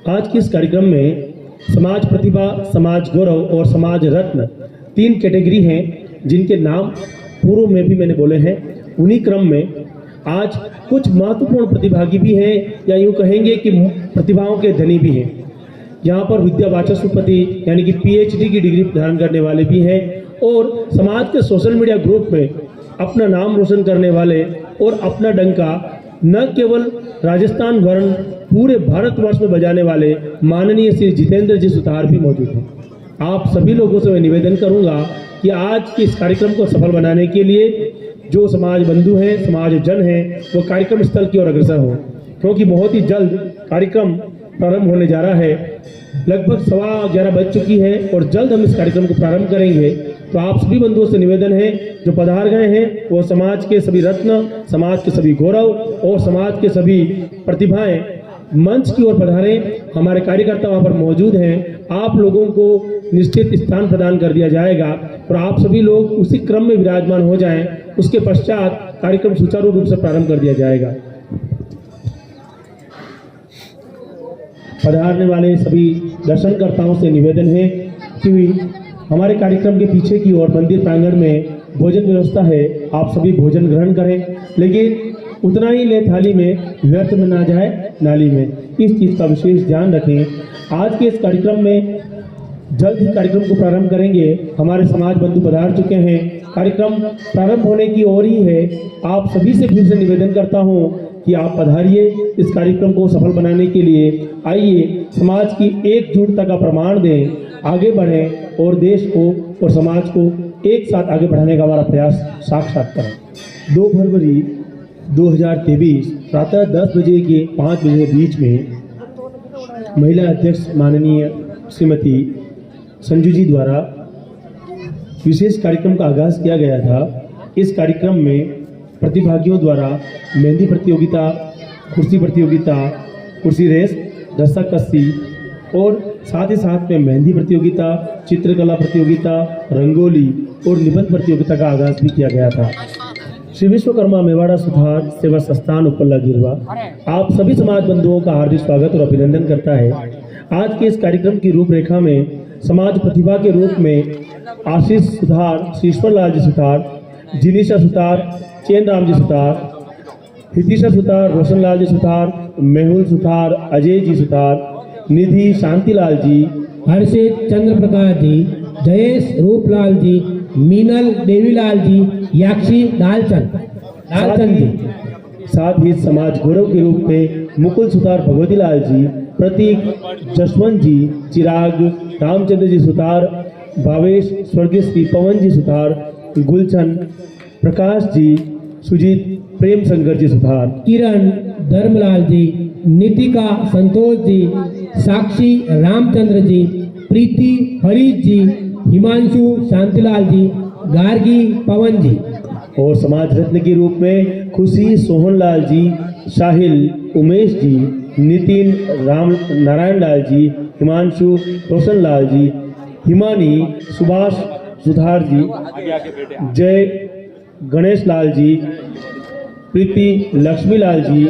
आज के इस कार्यक्रम में समाज प्रतिभा, समाज गौरव और समाज रत्न 3 कैटेगरी हैं जिनके नाम पूर्व में भी मैंने बोले हैं। उन्हीं क्रम में आज कुछ महत्वपूर्ण प्रतिभागी भी हैं या यूँ कहेंगे कि प्रतिभाओं के धनी भी हैं। यहाँ पर विद्यावाचस्पति यानी कि PhD की डिग्री धारण करने वाले भी हैं और समाज के सोशल मीडिया ग्रुप में अपना नाम रोशन करने वाले और अपना डंका न केवल राजस्थान वरन पूरे भारतवर्ष में बजाने वाले माननीय श्री जितेंद्र जी सुतार भी मौजूद हैं। आप सभी लोगों से मैं निवेदन करूंगा कि आज के इस कार्यक्रम को सफल बनाने के लिए जो समाज बंधु हैं, समाज जन हैं, वो कार्यक्रम स्थल की ओर अग्रसर हो, क्योंकि बहुत ही जल्द कार्यक्रम प्रारंभ होने जा रहा है। लगभग 11:15 बज चुकी है और जल्द हम इस कार्यक्रम को प्रारंभ करेंगे। तो आप सभी बंधुओं से निवेदन है जो पधार गए हैं वो समाज के सभी रत्न, समाज के सभी गौरव और समाज के सभी प्रतिभाएं मंच की ओर पधारें। हमारे कार्यकर्ता वहाँ पर मौजूद हैं। आप लोगों को निश्चित स्थान प्रदान कर दिया जाएगा और आप सभी लोग उसी क्रम में विराजमान हो जाएं। उसके पश्चात कार्यक्रम सुचारू रूप से प्रारंभ कर दिया जाएगा। पधारने वाले सभी दर्शनकर्ताओं से निवेदन है कि हमारे कार्यक्रम के पीछे की ओर मंदिर प्रांगण में भोजन व्यवस्था है। आप सभी भोजन ग्रहण करें, लेकिन उतना ही ले थाली में, व्यर्थ में ना जाए नाली में। इस चीज़ का विशेष ध्यान रखें। आज के इस कार्यक्रम में जल्द ही कार्यक्रम को प्रारंभ करेंगे। हमारे समाज बंधु पधार चुके हैं। कार्यक्रम प्रारंभ होने की ओर ही है। आप सभी से फिर से निवेदन करता हूँ कि आप पधारिए। इस कार्यक्रम को सफल बनाने के लिए आइए, समाज की एकजुटता का प्रमाण दें, आगे बढ़ें और देश को और समाज को एक साथ आगे बढ़ाने का हमारा प्रयास साक्षात करें। 2 फरवरी 2023 प्रातः 10 बजे के 5 बजे के बीच में महिला अध्यक्ष माननीय श्रीमती संजू जी द्वारा विशेष कार्यक्रम का आगाज किया गया था। इस कार्यक्रम में प्रतिभागियों द्वारा मेहंदी प्रतियोगिता, कुर्सी प्रतियोगिता, कुर्सी रेस, रस्साकसी और साथ ही साथ में मेहंदी प्रतियोगिता, चित्रकला प्रतियोगिता, रंगोली और निबंध प्रतियोगिता का आगाज भी किया गया था। श्री विश्वकर्मा मेवाड़ा सुधार सेवा संस्थान उपल्ला गिरवा आप सभी समाज बंधुओं का हार्दिक स्वागत और अभिनंदन करता है। आज के इस कार्यक्रम की रूपरेखा में समाज प्रतिभा के रूप में आशीष सुधार, ईश्वर लाल जी सुतार, जिनीशा सुतार, चैन राम जी सुतार, हितिशा सुतार, रोशन लाल जी सुतार, मेहुल सुतार, अजय जी सुतार, निधि शांतिलाल जी, हर्षित चंद्र प्रकाश जी, जयेश रूपलाल जी, मीनल देवीलाल जी, याक्षी लालचंद जी। साथ ही समाज गौरव के रूप में मुकुल सुतार भगवती लाल जी, प्रतीक जसवंत जी, चिराग रामचंद्र जी सुतार, भावेश स्वर्गीय श्री पवन जी सुतार, गुलशन प्रकाश जी, सुजीत प्रेम शंकर जी सुतार, किरण धर्मलाल जी, नितिका संतोष जी, साक्षी रामचंद्र जी, प्रीति हरीश जी, हिमांशु शांतिलाल जी, गार्गी पवन जी और समाज रत्न के रूप में खुशी सोहनलाल जी, साहिल उमेश जी, नितिन राम नारायण लाल जी, हिमांशु रोशन लाल जी, हिमानी सुभाष सुधार जी, जय गणेश लाल जी, प्रीति लक्ष्मी लाल जी,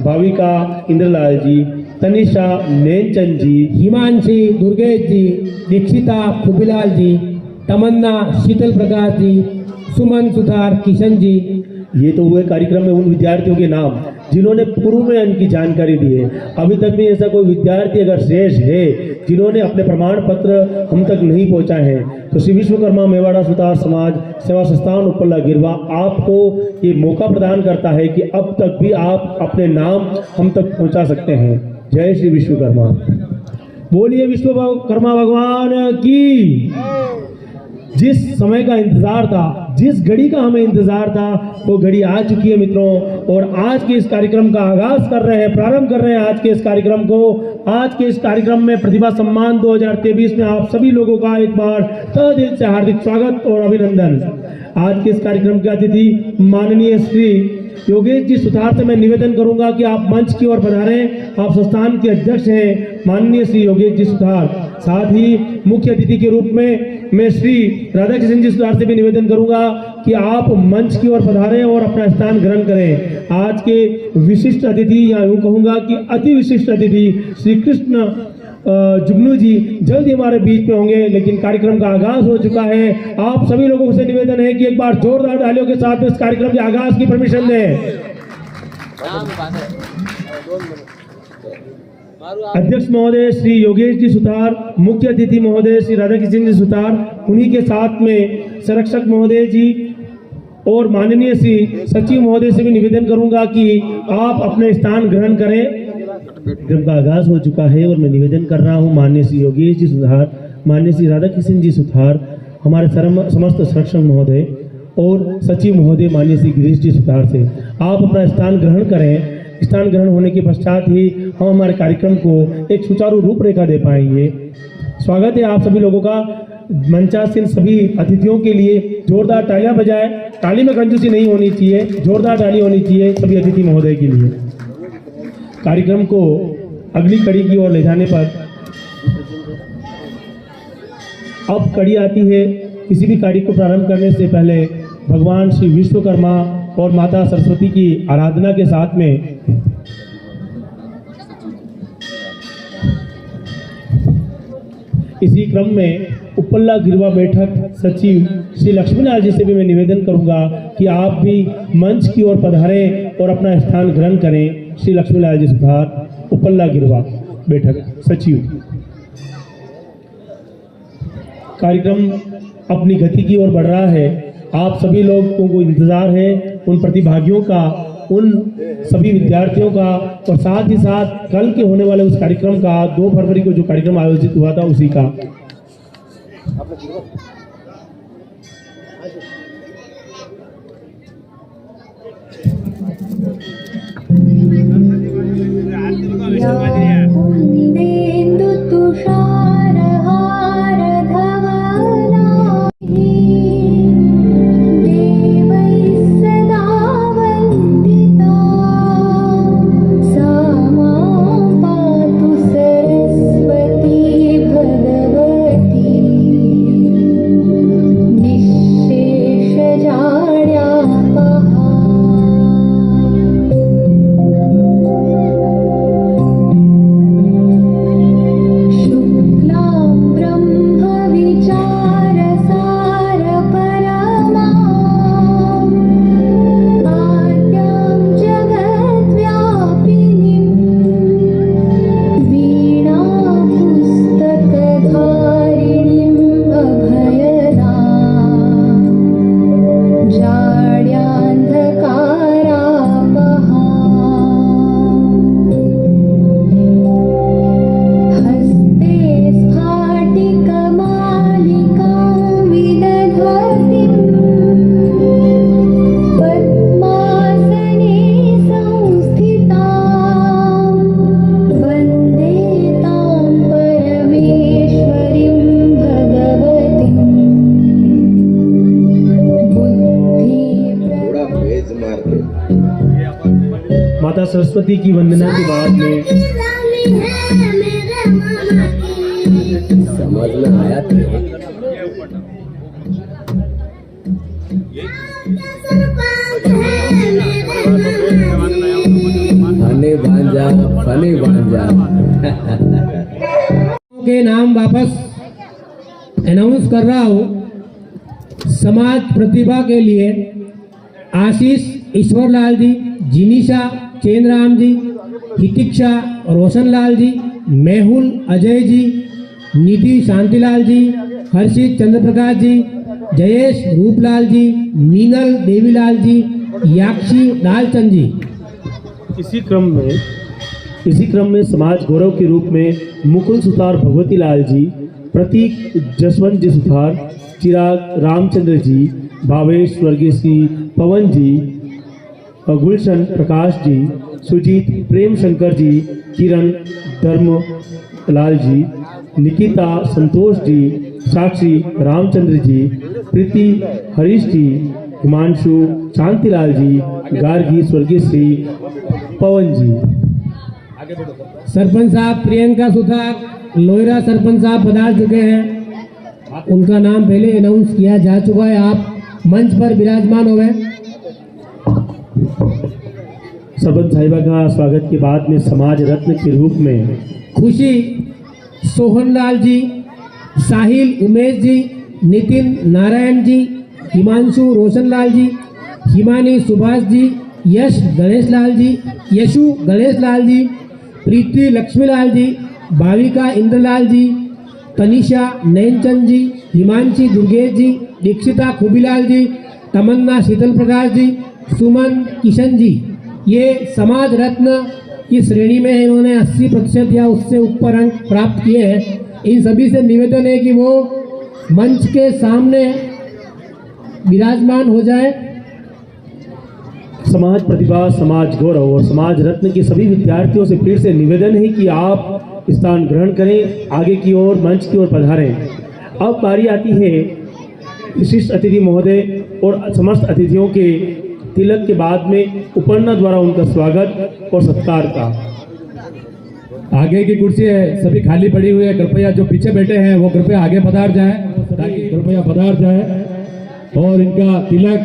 भाविका इंद्रलाल जी, तनिषा नैनचंद जी, हिमांशी दुर्गेश जी, दीक्षिता खुबीलाल जी, तमन्ना शीतल प्रकाश जी, सुमन सुधार किशन जी। ये तो हुए कार्यक्रम में उन विद्यार्थियों के नाम जिन्होंने पूर्व में इनकी जानकारी दी है। अभी तक भी ऐसा कोई विद्यार्थी अगर शेष है जिन्होंने अपने प्रमाण पत्र हम तक नहीं पहुंचाए हैं, तो श्री विश्वकर्मा मेवाड़ा सुतार समाज सेवा संस्थान उपल्ला गिरवा आपको ये मौका प्रदान करता है कि अब तक भी आप अपने नाम हम तक पहुंचा सकते हैं। जय श्री विश्वकर्मा। बोलिए विश्वकर्मा भगवान की। जिस समय का इंतजार था, जिस घड़ी का हमें इंतजार था, वो घड़ी आ चुकी है मित्रों। और आज के इस कार्यक्रम का आगाज कर रहे हैं, प्रारंभ कर रहे हैं आज के इस कार्यक्रम को। आज के इस कार्यक्रम में प्रतिभा सम्मान 2023 में आप सभी लोगों का एक बार तहे दिल से हार्दिक स्वागत और अभिनंदन। आज के इस कार्यक्रम के अतिथि माननीय श्री योगेश जी सुतार से मैं निवेदन करूंगा कि आप मंच की ओर पधारें। आप संस्थान के अध्यक्ष हैं माननीय श्री योगेश जी सुतार। साथ ही मुख्य अतिथि के रूप में मैं श्री राधा किशन जी सुतार से भी निवेदन करूंगा कि आप मंच की ओर पधारें और अपना स्थान ग्रहण करें। आज के विशिष्ट अतिथि या यूं कहूंगा कि अति विशिष्ट अतिथि श्री कृष्ण जुगनू जी जल्द ही हमारे बीच में होंगे, लेकिन कार्यक्रम का आगाज हो चुका है। आप सभी लोगों से निवेदन है कि एक बार जोरदार तालियों के साथ इस कार्यक्रम के आगाज की परमिशन दें। अध्यक्ष महोदय श्री योगेश जी सुतार, मुख्य अतिथि महोदय श्री राधा किशन जी सुतार, उन्हीं के साथ में संरक्षक महोदय जी और माननीय श्री सचिव महोदय से भी निवेदन करूंगा कि आप अपने स्थान ग्रहण करें। कार्यक्रम का आगाज हो चुका है और मैं निवेदन कर रहा हूं माननीय श्री योगेश जी सुतार, माननीय श्री राधा किशन जी सुतार, हमारे समस्त संरक्षक महोदय और सचिव महोदय माननीय श्री गिरीश जी सुतार से आप अपना स्थान ग्रहण करें। स्थान ग्रहण होने के पश्चात ही हम हमारे कार्यक्रम को एक सुचारू रूपरेखा दे पाएंगे। स्वागत है आप सभी लोगों का। मंचासीन सभी अतिथियों के लिए जोरदार तालियां बजाएं। ताली में कंजूसी नहीं होनी चाहिए, जोरदार ताली होनी चाहिए सभी अतिथि महोदय के लिए। कार्यक्रम को अगली कड़ी की ओर ले जाने पर अब कड़ी आती है। किसी भी कार्य को प्रारंभ करने से पहले भगवान श्री विश्वकर्मा और माता सरस्वती की आराधना के साथ में इसी क्रम में उपल्ला गिरवा बैठक सचिव श्री लक्ष्मीलाल जी से भी मैं निवेदन करूंगा कि आप भी मंच की ओर पधारें और अपना स्थान ग्रहण करें। श्री लक्ष्मीलाल जी सुतार, उपल्ला गिरवा बैठक सचिव। कार्यक्रम अपनी गति की ओर बढ़ रहा है। आप सभी लोगों को इंतजार है उन प्रतिभागियों का, उन सभी विद्यार्थियों का और साथ ही साथ कल के होने वाले उस कार्यक्रम का 2 फरवरी को जो कार्यक्रम आयोजित हुआ था उसी का। माता सरस्वती की वंदना के बाद में समझ में आया फनी भांजा के नाम वापस अनाउंस कर रहा हूँ। समाज प्रतिभा के लिए आशीष ईश्वरलाल जी, जिनीशा चेंद्राम जी, हितिक्षा रोशनलाल जी, मेहुल अजय जी, निधि शांतिलाल जी, हर्षित चंद्रप्रकाश जी, जयेश रूपलाल जी, मीनल देवीलाल जी, याक्षी लालचंद जी। इसी क्रम में समाज गौरव के रूप में मुकुल सुतार भगवती लाल जी, प्रतीक जसवंत जी सुतार, चिराग रामचंद्र जी, भावेश स्वर्गीय श्री पवन जी, गुलशन प्रकाश जी, सुजीत प्रेम शंकर जी, किरण धर्म लाल जी, निकिता संतोष जी, साक्षी रामचंद्र जी, प्रीति हरीश जी, हिमांशु शांतिलाल जी, गार्गी स्वर्गीय श्री पवन जी। सरपंच साहब प्रियंका सुथार लोहिरा सरपंच साहब पधार चुके हैं, उनका नाम पहले अनाउंस किया जा चुका है। आप मंच पर विराजमान हो गए। सरपंच साहिबा का स्वागत के बाद में समाज रत्न के रूप में खुशी सोहनलाल जी, साहिल उमेश जी, नितिन नारायण जी, हिमांशु रोशनलाल जी, हिमानी सुभाष जी, यश गणेश लाल जी, यशु गणेश लाल जी, प्रीति लक्ष्मीलाल जी, भाविका इंद्रलाल जी, तनिषा नैनचंद जी, हिमांशी दुर्गेश जी, दीक्षिता खुबीलाल जी, तमन्ना शीतल प्रकाश जी, सुमन किशन जी, ये समाज रत्न की श्रेणी में इन्होंने 80% या उससे ऊपर अंक प्राप्त किए हैं। इन सभी से निवेदन है कि वो मंच के सामने विराजमान हो जाए। समाज प्रतिभा, समाज गौरव और समाज रत्न के सभी विद्यार्थियों से फिर से निवेदन है कि आप स्थान ग्रहण करें, आगे की ओर मंच की ओर पधारें। अब बारी आती है विशिष्ट अतिथि महोदय और समस्त अतिथियों के तिलक के बाद में उपन्ना द्वारा उनका स्वागत और सत्कार का। आगे की कुर्सी है सभी खाली पड़ी हुई है, कृपया जो पीछे बैठे हैं वो कृपया आगे पधार जाए, ताकि कृपया पधार जाए और इनका तिलक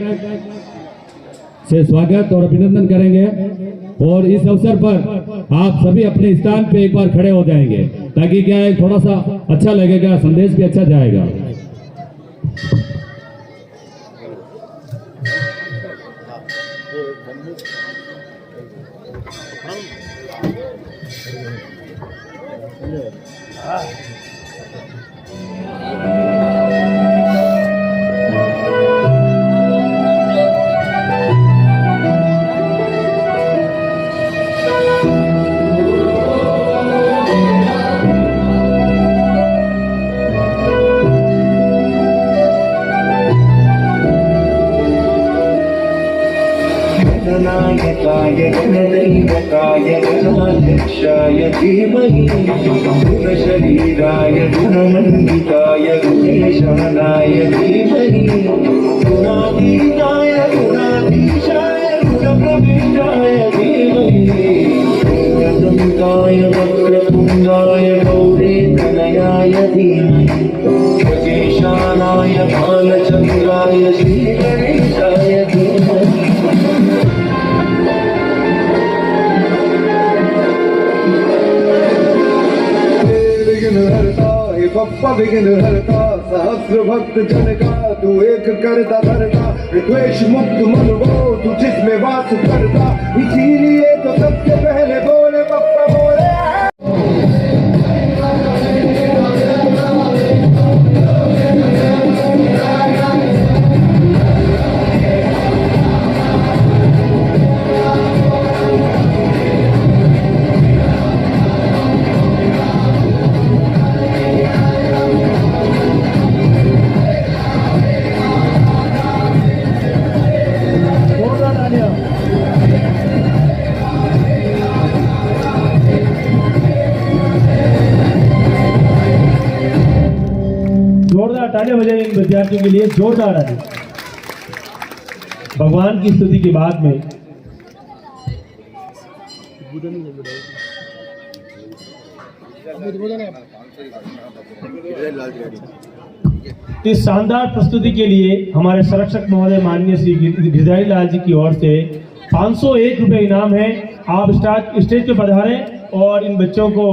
से स्वागत और अभिनंदन करेंगे। और इस अवसर पर आप सभी अपने स्थान पे एक बार खड़े हो जाएंगे, ताकि क्या है थोड़ा सा अच्छा लगेगा, संदेश भी अच्छा जाएगा। गणनायकाय गणदैवताय गणाध्यक्षाय धीमहि गुणशरीराय गुणमण्डिताय गुणेशानाय धीमहि गुणातीताय गुणाधीशाय गुणप्रविष्टाय धीमहि गुणदन्ताय वक्रतुण्डाय गौरीतनयाय धीमहि गजेशानाय भालचन्द्राय श्रीगणेशाय धीमहि। पप्पा विघ्न हरता सहस्र भक्त जन का तू एक करता धरता द्वेष मुक्त मन वो तू जिसमें वास करता, इसीलिए तो सबसे पहले बोले पप्पा बोले। जोरदार तालियां बजाएं इन विद्यार्थियों के लिए, जोरदार तालियां। भगवान की स्तुति के बाद में इस शानदार प्रस्तुति के लिए हमारे संरक्षक महोदय माननीय श्री गिरधारी लाल जी की ओर से 501 रुपये इनाम है। आप स्टेज पे पधारें और इन बच्चों को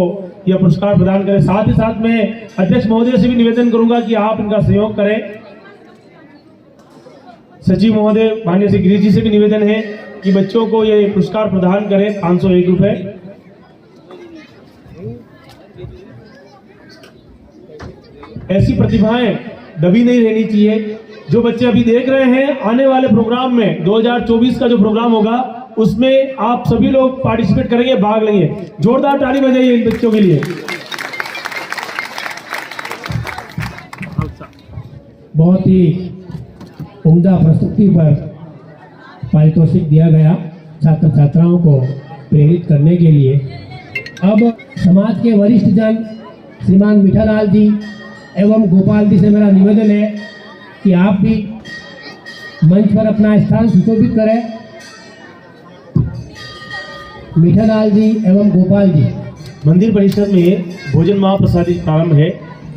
यह पुरस्कार प्रदान करें। साथ ही साथ मैं अध्यक्ष महोदय से भी निवेदन करूंगा कि आप इनका सहयोग करें। सचिव महोदय माननीय श्री गिरीश जी से भी निवेदन है कि बच्चों को ये पुरस्कार प्रदान करें 501 रुपये। ऐसी प्रतिभाएं दबी नहीं रहनी चाहिए। जो बच्चे अभी देख रहे हैं, आने वाले प्रोग्राम में 2024 का जो प्रोग्राम होगा उसमें आप सभी लोग पार्टिसिपेट करेंगे, भाग लेंगे। जोरदार ताली बजाइए इन बच्चों के लिए। बहुत ही उम्दा प्रस्तुति पर पारितोषिक दिया गया छात्र छात्राओं को प्रेरित करने के लिए। अब समाज के वरिष्ठ जन श्रीमान मीठालाल जी एवं गोपाल जी से मेरा निवेदन है कि आप भी मंच पर अपना स्थान सुशोभित करें। मीठालाल जी एवं गोपाल जी। मंदिर परिसर में भोजन महाप्रसादी प्रारंभ है।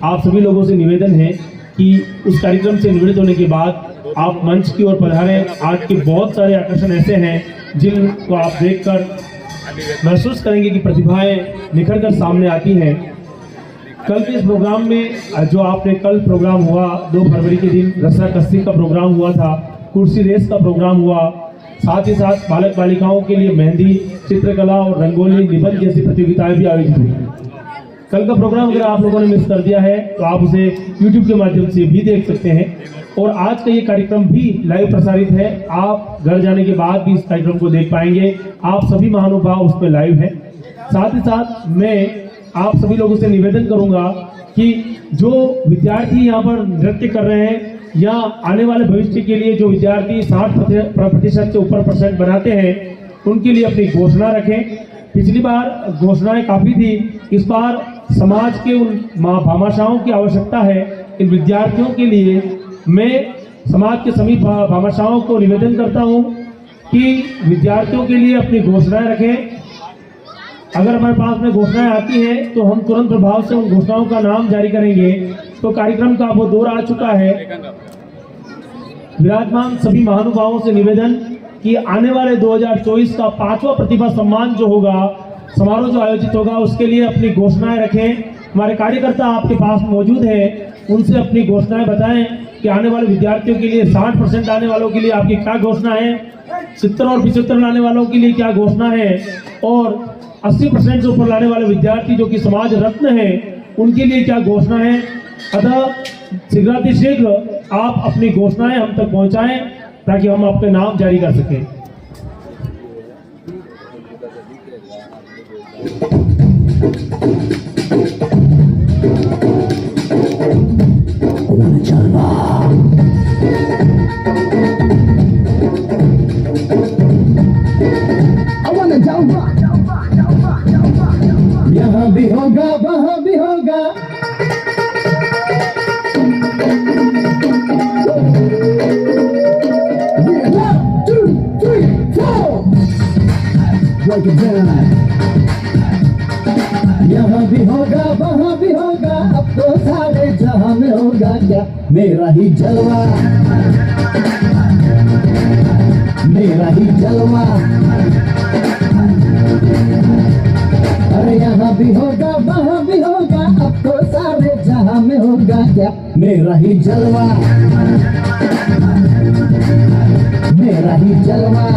आप सभी लोगों से निवेदन है कि उस कार्यक्रम से निवृत्त होने के बाद आप मंच की ओर पधारें। आज के बहुत सारे आकर्षण ऐसे हैं जिनको आप देखकर महसूस करेंगे कि प्रतिभाएं निखर कर सामने आती हैं। कल के इस प्रोग्राम में जो आपने कल प्रोग्राम हुआ 2 फरवरी के दिन रस्साकस्सी का प्रोग्राम हुआ था, कुर्सी रेस का प्रोग्राम हुआ, साथ ही साथ बालक बालिकाओं के लिए मेहंदी, चित्रकला और रंगोली, निबंध जैसी प्रतियोगिताएं भी आयोजित हुई। कल का प्रोग्राम अगर आप लोगों ने मिस कर दिया है तो आप उसे YouTube के माध्यम से भी देख सकते हैं। और आज का ये कार्यक्रम भी लाइव प्रसारित है। आप घर जाने के बाद भी इस कार्यक्रम को देख पाएंगे। आप सभी महानुभाव उस पर लाइव हैं। साथ ही साथ मैं आप सभी लोगों से निवेदन करूंगा कि जो विद्यार्थी यहाँ पर नृत्य कर रहे हैं या आने वाले भविष्य के लिए जो विद्यार्थी 60% से ऊपर परसेंट बनाते हैं उनके लिए अपनी घोषणा रखें। पिछली बार घोषणाएं काफ़ी थी, इस बार समाज के उन भामाशाहों की आवश्यकता है। इन विद्यार्थियों के लिए मैं समाज के सभी भामाशाहों को निवेदन करता हूं कि विद्यार्थियों के लिए अपनी घोषणाएं रखें। अगर हमारे पास में घोषणाएं आती हैं तो हम तुरंत प्रभाव से उन घोषणाओं का नाम जारी करेंगे। तो कार्यक्रम का वो दौर आ चुका है। विराजमान सभी महानुभावों से निवेदन कि आने वाले 2024 का 5वां प्रतिभा सम्मान जो होगा, समारोह जो आयोजित होगा, उसके लिए अपनी घोषणाएं रखें। हमारे कार्यकर्ता आपके पास मौजूद हैं, उनसे अपनी घोषणाएं बताएं कि आने वाले विद्यार्थियों के लिए 60% आने वालों के लिए आपकी क्या घोषणा है, 70 और 75 लाने वालों के लिए क्या घोषणा है, और 80% से ऊपर लाने वाले विद्यार्थी जो कि समाज रत्न हैं उनके लिए क्या घोषणा है। अतः शीघ्रातिशीघ्र आप अपनी घोषणाएं हम तक पहुंचाएं ताकि हम आपके नाम जारी कर सकें। यहाँ भी होगा वहाँ भी होगा, यहाँ भी होगा वहाँ भी होगा, अब तो सारे जहाँ में होगा क्या मेरा ही जलवा, मेरा ही जलवा। अरे यहाँ भी होगा वहाँ भी होगा, अब तो सारे जहाँ में होगा क्या मेरा ही जलवा, मेरा ही जलवा।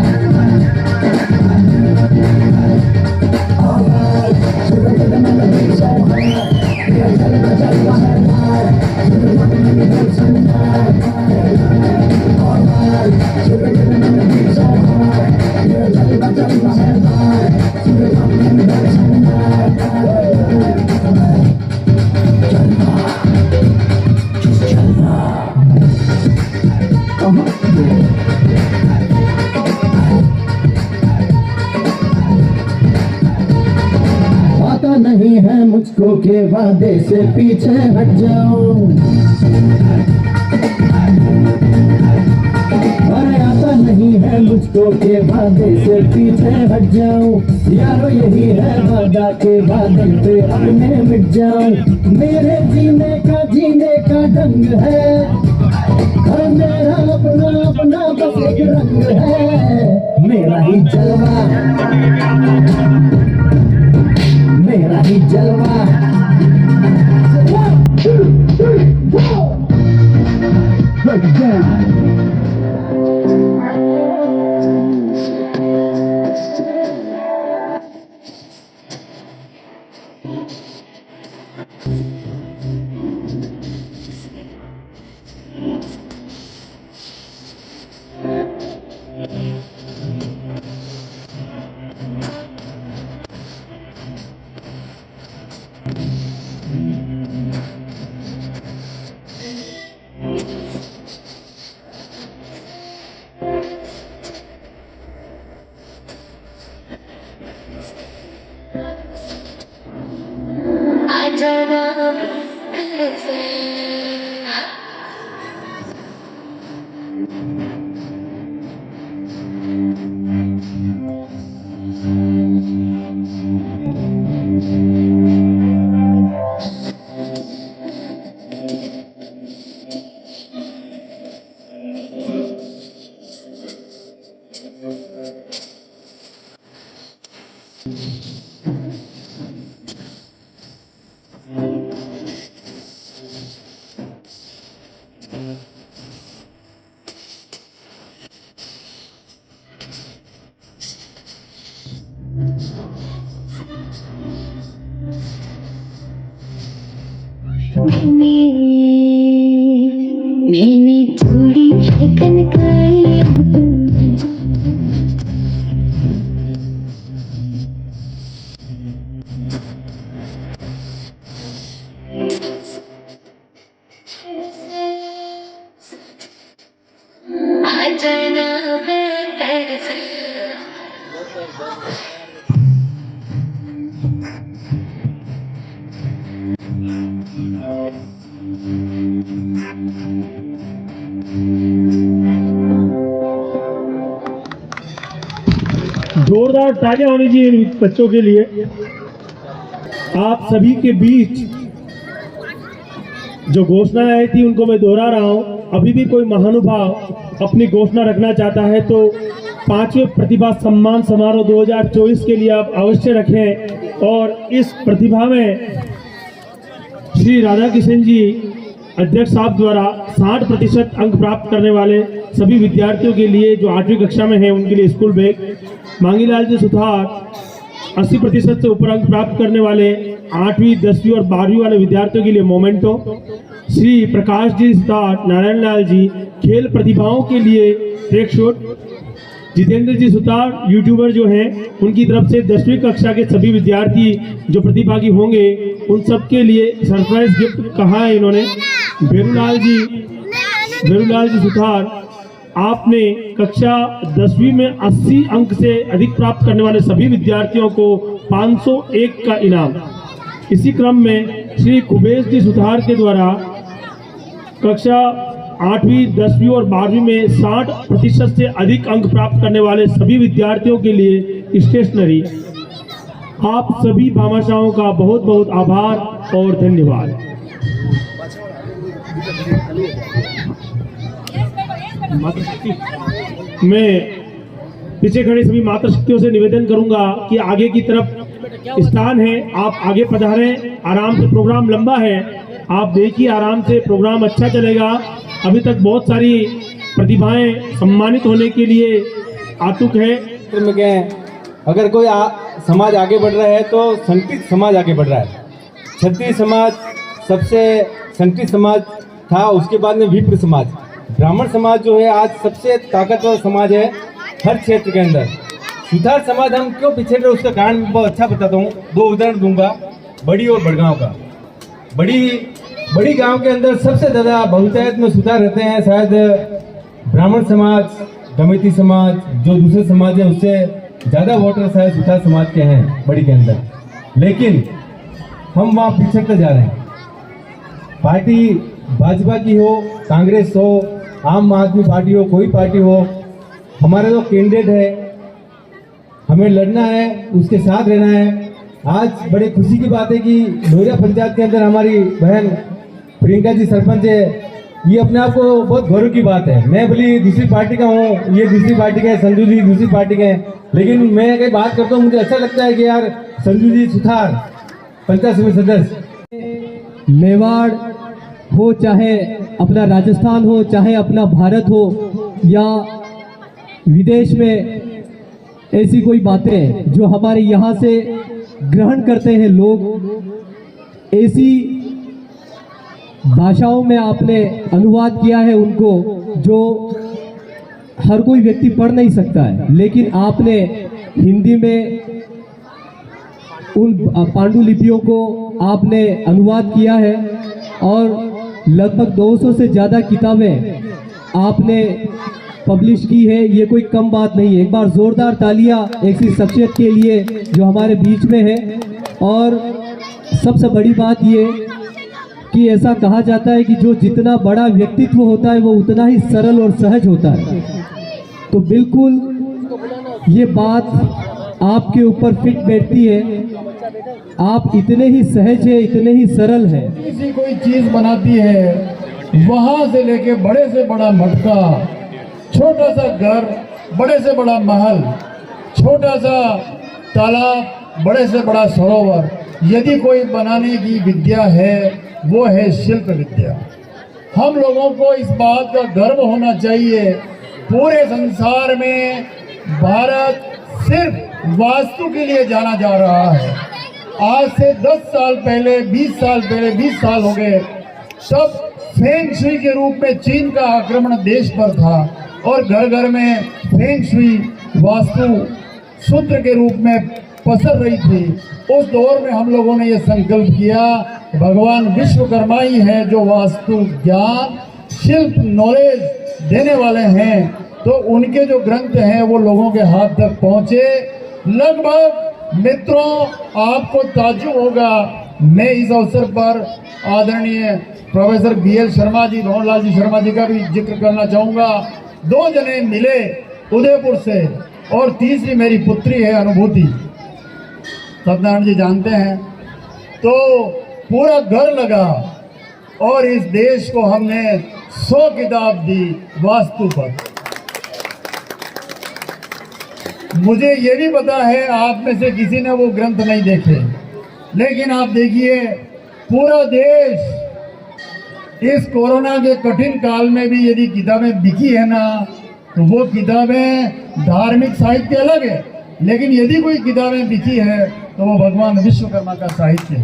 आता नहीं है मुझको के वादे से पीछे हट जाऊं, अरे आता नहीं है मुझको के वादे से पीछे हट जाऊं, यारो यही है वादा के वादे पे अपने मिट जाऊं। मेरे जीने का ढंग है, हर मेरा अपना अपना बस एक रंग है, मेरा ही जलवा, मेरा ही जलवा। Break it down. I don't know anything. मैंने थोड़ी धड़कन खाई आ जाना मैं से जोरदार तालियां होनी चाहिए इन बच्चों के लिए। आप सभी के बीच जो घोषणाएं आई थी उनको मैं दोहरा रहा हूं। अभी भी कोई महानुभाव अपनी घोषणा रखना चाहता है तो 5वें प्रतिभा सम्मान समारोह 2024 के लिए आप अवश्य रखें। और इस प्रतिभा में श्री राधा किशन जी अध्यक्ष साहब द्वारा 60% अंक प्राप्त करने वाले सभी विद्यार्थियों के लिए जो 8वीं कक्षा में हैं उनके लिए स्कूल बैग, मांगीलाल जी सुथार 80% से ऊपर अंक प्राप्त करने वाले 8वीं 10वीं और 12वीं वाले विद्यार्थियों के लिए मोमेंटो, श्री प्रकाश जी सुथार, नारायण लाल जी खेल प्रतिभाओं के लिए ट्रैक शूट, जितेंद्र जी सुतार यूट्यूबर जो हैं उनकी तरफ से 10वीं कक्षा के सभी विद्यार्थी जो प्रतिभागी होंगे उन सब के लिए सरप्राइज गिफ्ट कहा है इन्होंने। भेरूलाल जी सुतार, आपने कक्षा 10वीं में 80 अंक से अधिक प्राप्त करने वाले सभी विद्यार्थियों को 501 का इनाम। इसी क्रम में श्री कुबेश जी सुतार के द्वारा कक्षा 8वीं 10वीं और 12वीं में 60% से अधिक अंक प्राप्त करने वाले सभी विद्यार्थियों के लिए स्टेशनरी। आप सभी भामाशाहों का बहुत बहुत आभार और धन्यवाद। मैं पीछे खड़े सभी मातृशक्तियों से निवेदन करूंगा कि आगे की तरफ स्थान है, आप आगे पधारें। आराम से, प्रोग्राम लंबा है, आप देखिए आराम से, प्रोग्राम अच्छा चलेगा। अभी तक बहुत सारी प्रतिभाएं सम्मानित होने के लिए आतुक है। अगर कोई समाज आगे बढ़ रहा है तो संगठित समाज आगे बढ़ रहा है। क्षत्रिय समाज सबसे संगठित समाज था, उसके बाद में विप्र समाज, ब्राह्मण समाज जो है आज सबसे ताकतवर समाज है हर क्षेत्र के अंदर। सुथार समाज हम क्यों पिछड़ रहे, उसका कारण मैं बहुत अच्छा बताता हूँ। 2 उदाहरण दूंगा, बड़ी और बड़गांव का। बड़ी गांव के अंदर सबसे ज़्यादा बहुतायत में सुथार रहते हैं। शायद ब्राह्मण समाज, दमिती समाज, जो दूसरे समाज है उससे ज़्यादा वोटर शायद सुथार समाज के हैं बड़ी के अंदर, लेकिन हम वहाँ पिछड़ते जा रहे हैं। पार्टी भाजपा की हो, कांग्रेस हो, आम आदमी पार्टी हो, कोई पार्टी हो, हमारा जो कैंडिडेट है हमें लड़ना है, उसके साथ रहना है। आज बड़ी खुशी की बात है कि लोहिया पंचायत के अंदर हमारी बहन प्रियंका जी सरपंच है। ये अपने आप को बहुत गौरव की बात है। मैं भली दूसरी पार्टी का हूँ, ये दूसरी पार्टी का है, संजू जी दूसरी पार्टी के हैं, लेकिन मैं कई बात करता हूँ मुझे अच्छा लगता है कि यार संजू जी सुथार पंचायत समिति सदस्य। मेवाड़ हो, चाहे अपना राजस्थान हो, चाहे अपना भारत हो या विदेश में, ऐसी कोई बातें जो हमारे यहाँ से ग्रहण करते हैं लोग, ऐसी भाषाओं में आपने अनुवाद किया है उनको जो हर कोई व्यक्ति पढ़ नहीं सकता है, लेकिन आपने हिंदी में उन पांडुलिपियों को आपने अनुवाद किया है और लगभग 200 से ज़्यादा किताबें आपने पब्लिश की है। ये कोई कम बात नहीं है। एक बार ज़ोरदार तालियां ऐसी शख्सियत के लिए जो हमारे बीच में है। और सबसे बड़ी बात ये कि ऐसा कहा जाता है कि जो जितना बड़ा व्यक्तित्व होता है वो उतना ही सरल और सहज होता है। तो बिल्कुल ये बात आपके ऊपर फिट बैठती है। आप इतने ही सहज है, इतने ही सरल है। किसी कोई चीज बनाती है, वहां से लेके बड़े से बड़ा मटका, छोटा सा घर, बड़े से बड़ा महल, छोटा सा तालाब, बड़े से बड़ा सरोवर, यदि कोई बनाने की विद्या है वो है शिल्प विद्या। हम लोगों को इस बात का गर्व होना चाहिए, पूरे संसार में भारत सिर्फ वास्तु के लिए जाना जा रहा है। आज से 10 साल पहले, 20 साल पहले, 20 साल हो गए, तब फेंग शुई के रूप में चीन का आक्रमण देश पर था और घर घर में फेंग शुई वास्तु सूत्र के रूप में पसर रही थी। उस दौर में हम लोगों ने ये संकल्प किया, भगवान विश्वकर्मा ही है जो वास्तु ज्ञान, शिल्प नॉलेज देने वाले हैं, तो उनके जो ग्रंथ हैं वो लोगों के हाथ तक पहुंचे। लगभग मित्रों, आपको ताज्जुब होगा, मैं इस अवसर पर आदरणीय प्रोफेसर BL शर्मा जी, भंवरलाल जी शर्मा जी का भी जिक्र करना चाहूँगा। 2 जने मिले उदयपुर से और तीसरी मेरी पुत्री है अनुभूति, सत्यनारायण जी जानते हैं। तो पूरा घर लगा और इस देश को हमने 100 किताब दी वास्तु पर। मुझे ये भी पता है आप में से किसी ने वो ग्रंथ नहीं देखे, लेकिन आप देखिए पूरा देश इस कोरोना के कठिन काल में भी यदि किताबें बिकी है ना, तो वो किताबें धार्मिक साहित्य अलग है, लेकिन यदि कोई किताबें बिकी है तो वो भगवान विश्वकर्मा का साहित्य है,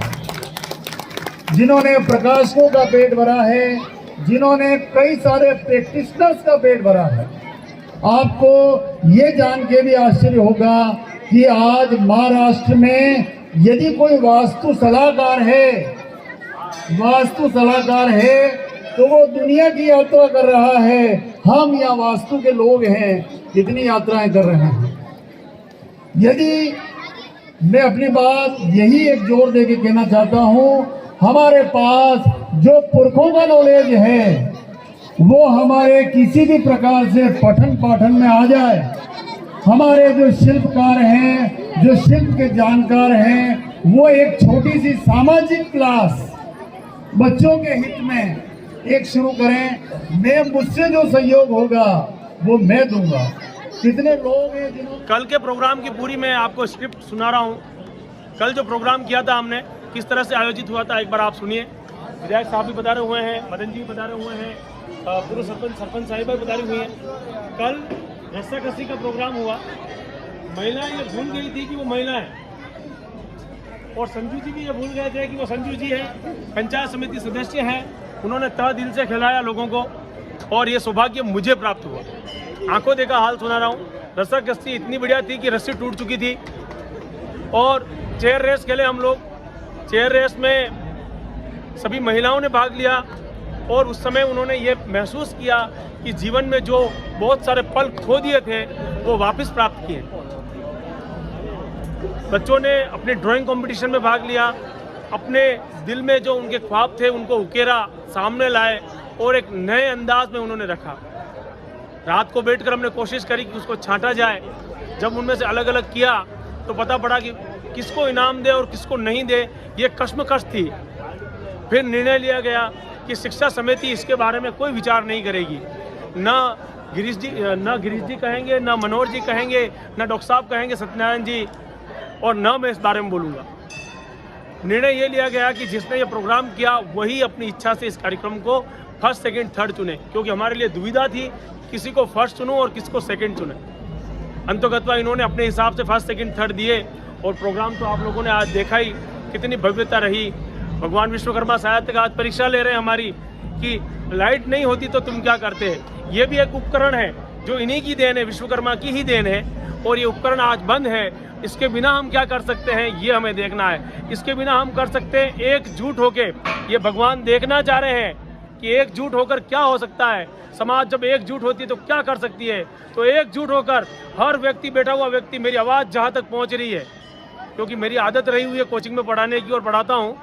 जिन्होंने प्रकाशकों का पेट भरा है, जिन्होंने कई सारे प्रैक्टिशनर्स का पेट भरा है। आपको ये जान के भी आश्चर्य होगा कि आज महाराष्ट्र में यदि कोई वास्तु सलाहकार है तो वो दुनिया की यात्रा कर रहा है। हम या वास्तु के लोग हैं, कितनी यात्राएं कर रहे हैं। यदि मैं अपनी बात यही एक जोर दे के कहना चाहता हूँ, हमारे पास जो पुरखों का नॉलेज है वो हमारे किसी भी प्रकार से पठन पाठन में आ जाए। हमारे जो शिल्पकार हैं, जो शिल्प के जानकार हैं, वो एक छोटी सी सामाजिक क्लास बच्चों के हित में एक शुरू करें। मैं मुझसे जो सहयोग होगा वो मैं दूंगा। कितने लोग हैं जिन्होंने कल के प्रोग्राम की पूरी मैं आपको स्क्रिप्ट सुना रहा हूँ। कल जो प्रोग्राम किया था हमने, किस तरह से आयोजित हुआ था, एक बार आप सुनिए। विधायक साहब भी पधारे हुए हैं, मदन जी भी पधारे हुए हैं, पूर्व सरपंच साहिब भी पधारी हुई हैं। कल रस्साकसी का प्रोग्राम हुआ। महिलाएं ये भूल गई थी कि वो महिला है, और संजू जी भी ये भूल गए थे कि वो संजू जी हैं, पंचायत समिति सदस्य हैं। उन्होंने तहे दिल से खिलाया लोगों को, और ये सौभाग्य मुझे प्राप्त हुआ। आंखों देखा हाल सुना रहा हूँ। रस्साकसी इतनी बढ़िया थी कि रस्सी टूट चुकी थी, और चेयर रेस खेले हम लोग। चेयर रेस में सभी महिलाओं ने भाग लिया, और उस समय उन्होंने ये महसूस किया कि जीवन में जो बहुत सारे पल खो दिए थे वो वापस प्राप्त किए। बच्चों ने अपने ड्राइंग कंपटीशन में भाग लिया, अपने दिल में जो उनके ख्वाब थे उनको उकेरा, सामने लाए, और एक नए अंदाज में उन्होंने रखा। रात को बैठकर हमने कोशिश करी कि उसको छांटा जाए। जब उनमें से अलग अलग किया तो पता पड़ा कि किसको इनाम दे और किसको नहीं दे, ये कश्मकश थी। फिर निर्णय लिया गया कि शिक्षा समिति इसके बारे में कोई विचार नहीं करेगी। ना गिरीश जी कहेंगे, ना मनोहर जी कहेंगे, ना डॉक्टर साहब कहेंगे, सत्यनारायण जी, और ना मैं इस बारे में बोलूँगा। निर्णय ये लिया गया कि जिसने ये प्रोग्राम किया वही अपनी इच्छा से इस कार्यक्रम को फर्स्ट, सेकंड, थर्ड चुने, क्योंकि हमारे लिए दुविधा थी किसी को फर्स्ट चुनूं और किसको सेकंड चुने। अंतोगत्वा इन्होंने अपने हिसाब से फर्स्ट, सेकंड, थर्ड दिए, और प्रोग्राम तो आप लोगों ने आज देखा ही कितनी भव्यता रही। भगवान विश्वकर्मा शायद तक आज परीक्षा ले रहे हैं हमारी कि लाइट नहीं होती तो तुम क्या करते। ये भी एक उपकरण है जो इन्हीं की देन है, विश्वकर्मा की ही देन है, और ये उपकरण आज बंद है। इसके बिना हम क्या कर सकते हैं ये हमें देखना है। इसके बिना हम कर सकते हैं एकजुट होके। ये भगवान देखना चाह रहे हैं कि एकजुट होकर क्या हो सकता है। समाज जब एकजुट होती है तो क्या कर सकती है। तो एकजुट होकर हर व्यक्ति, बैठा हुआ व्यक्ति, मेरी आवाज़ जहाँ तक पहुँच रही है, क्योंकि मेरी आदत रही हुई है कोचिंग में पढ़ाने की और पढ़ाता हूँ,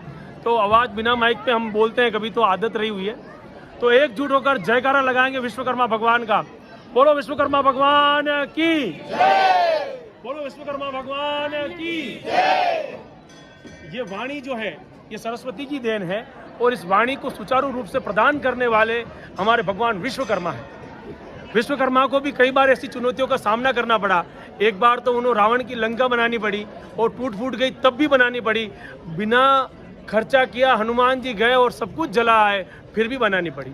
तो आवाज़ बिना माइक पे हम बोलते हैं कभी, तो आदत रही हुई है। तो एकजुट होकर जयकारा लगाएंगे विश्वकर्मा भगवान का। बोलो विश्वकर्मा भगवान की, बोलो विश्वकर्मा भगवान की। ये वाणी जो है ये सरस्वती की देन है, और इस वाणी को सुचारू रूप से प्रदान करने वाले हमारे भगवान विश्वकर्मा हैं। विश्वकर्मा को भी कई बार ऐसी चुनौतियों का सामना करना पड़ा। एक बार तो उन्होंने रावण की लंका बनानी पड़ी, और टूट फूट गई तब भी बनानी पड़ी। बिना खर्चा किया हनुमान जी गए और सब कुछ जला आए, फिर भी बनानी पड़ी।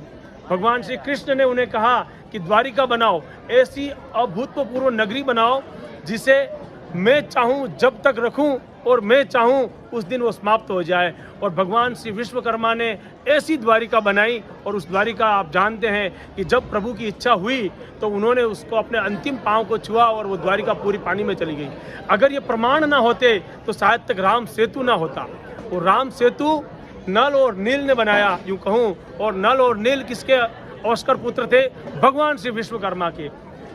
भगवान श्री कृष्ण ने उन्हें कहा कि द्वारिका बनाओ, ऐसी अभूतपूर्व नगरी बनाओ जिसे मैं चाहूँ जब तक रखूँ और मैं चाहूँ उस दिन वो समाप्त हो जाए। और भगवान श्री विश्वकर्मा ने ऐसी द्वारिका बनाई, और उस द्वारिका आप जानते हैं कि जब प्रभु की इच्छा हुई तो उन्होंने उसको अपने अंतिम पांव को छुआ और वो द्वारिका पूरी पानी में चली गई। अगर ये प्रमाण ना होते तो शायद तक राम सेतु ना होता। और राम सेतु नल और नील ने बनाया, यूँ कहूँ। और नल और नील किसके औस्कर पुत्र थे? भगवान श्री विश्वकर्मा के।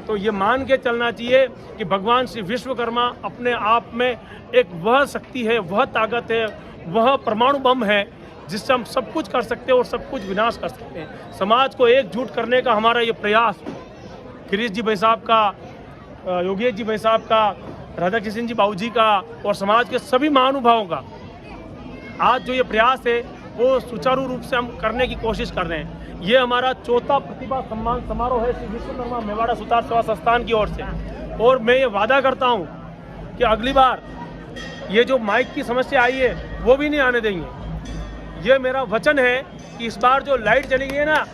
तो ये मान के चलना चाहिए कि भगवान श्री विश्वकर्मा अपने आप में एक वह शक्ति है, वह ताकत है, वह परमाणु बम है जिससे हम सब कुछ कर सकते हैं और सब कुछ विनाश कर सकते हैं। समाज को एकजुट करने का हमारा ये प्रयास, गिरीश जी भाई साहब का, योगेश जी भाई साहब का, राधा किशन जी बाबू जी का और समाज के सभी महानुभावों का आज जो ये प्रयास है वो सुचारू रूप से हम करने की कोशिश कर रहे हैं। ये हमारा चौथा प्रतिभा सम्मान समारोह है श्री विश्वकर्मा मेवाड़ा सुतार सेवा संस्थान की ओर से। और मैं ये वादा करता हूँ कि अगली बार ये जो माइक की समस्या आई है वो भी नहीं आने देंगे। ये मेरा वचन है कि इस बार जो लाइट चली गई है ना,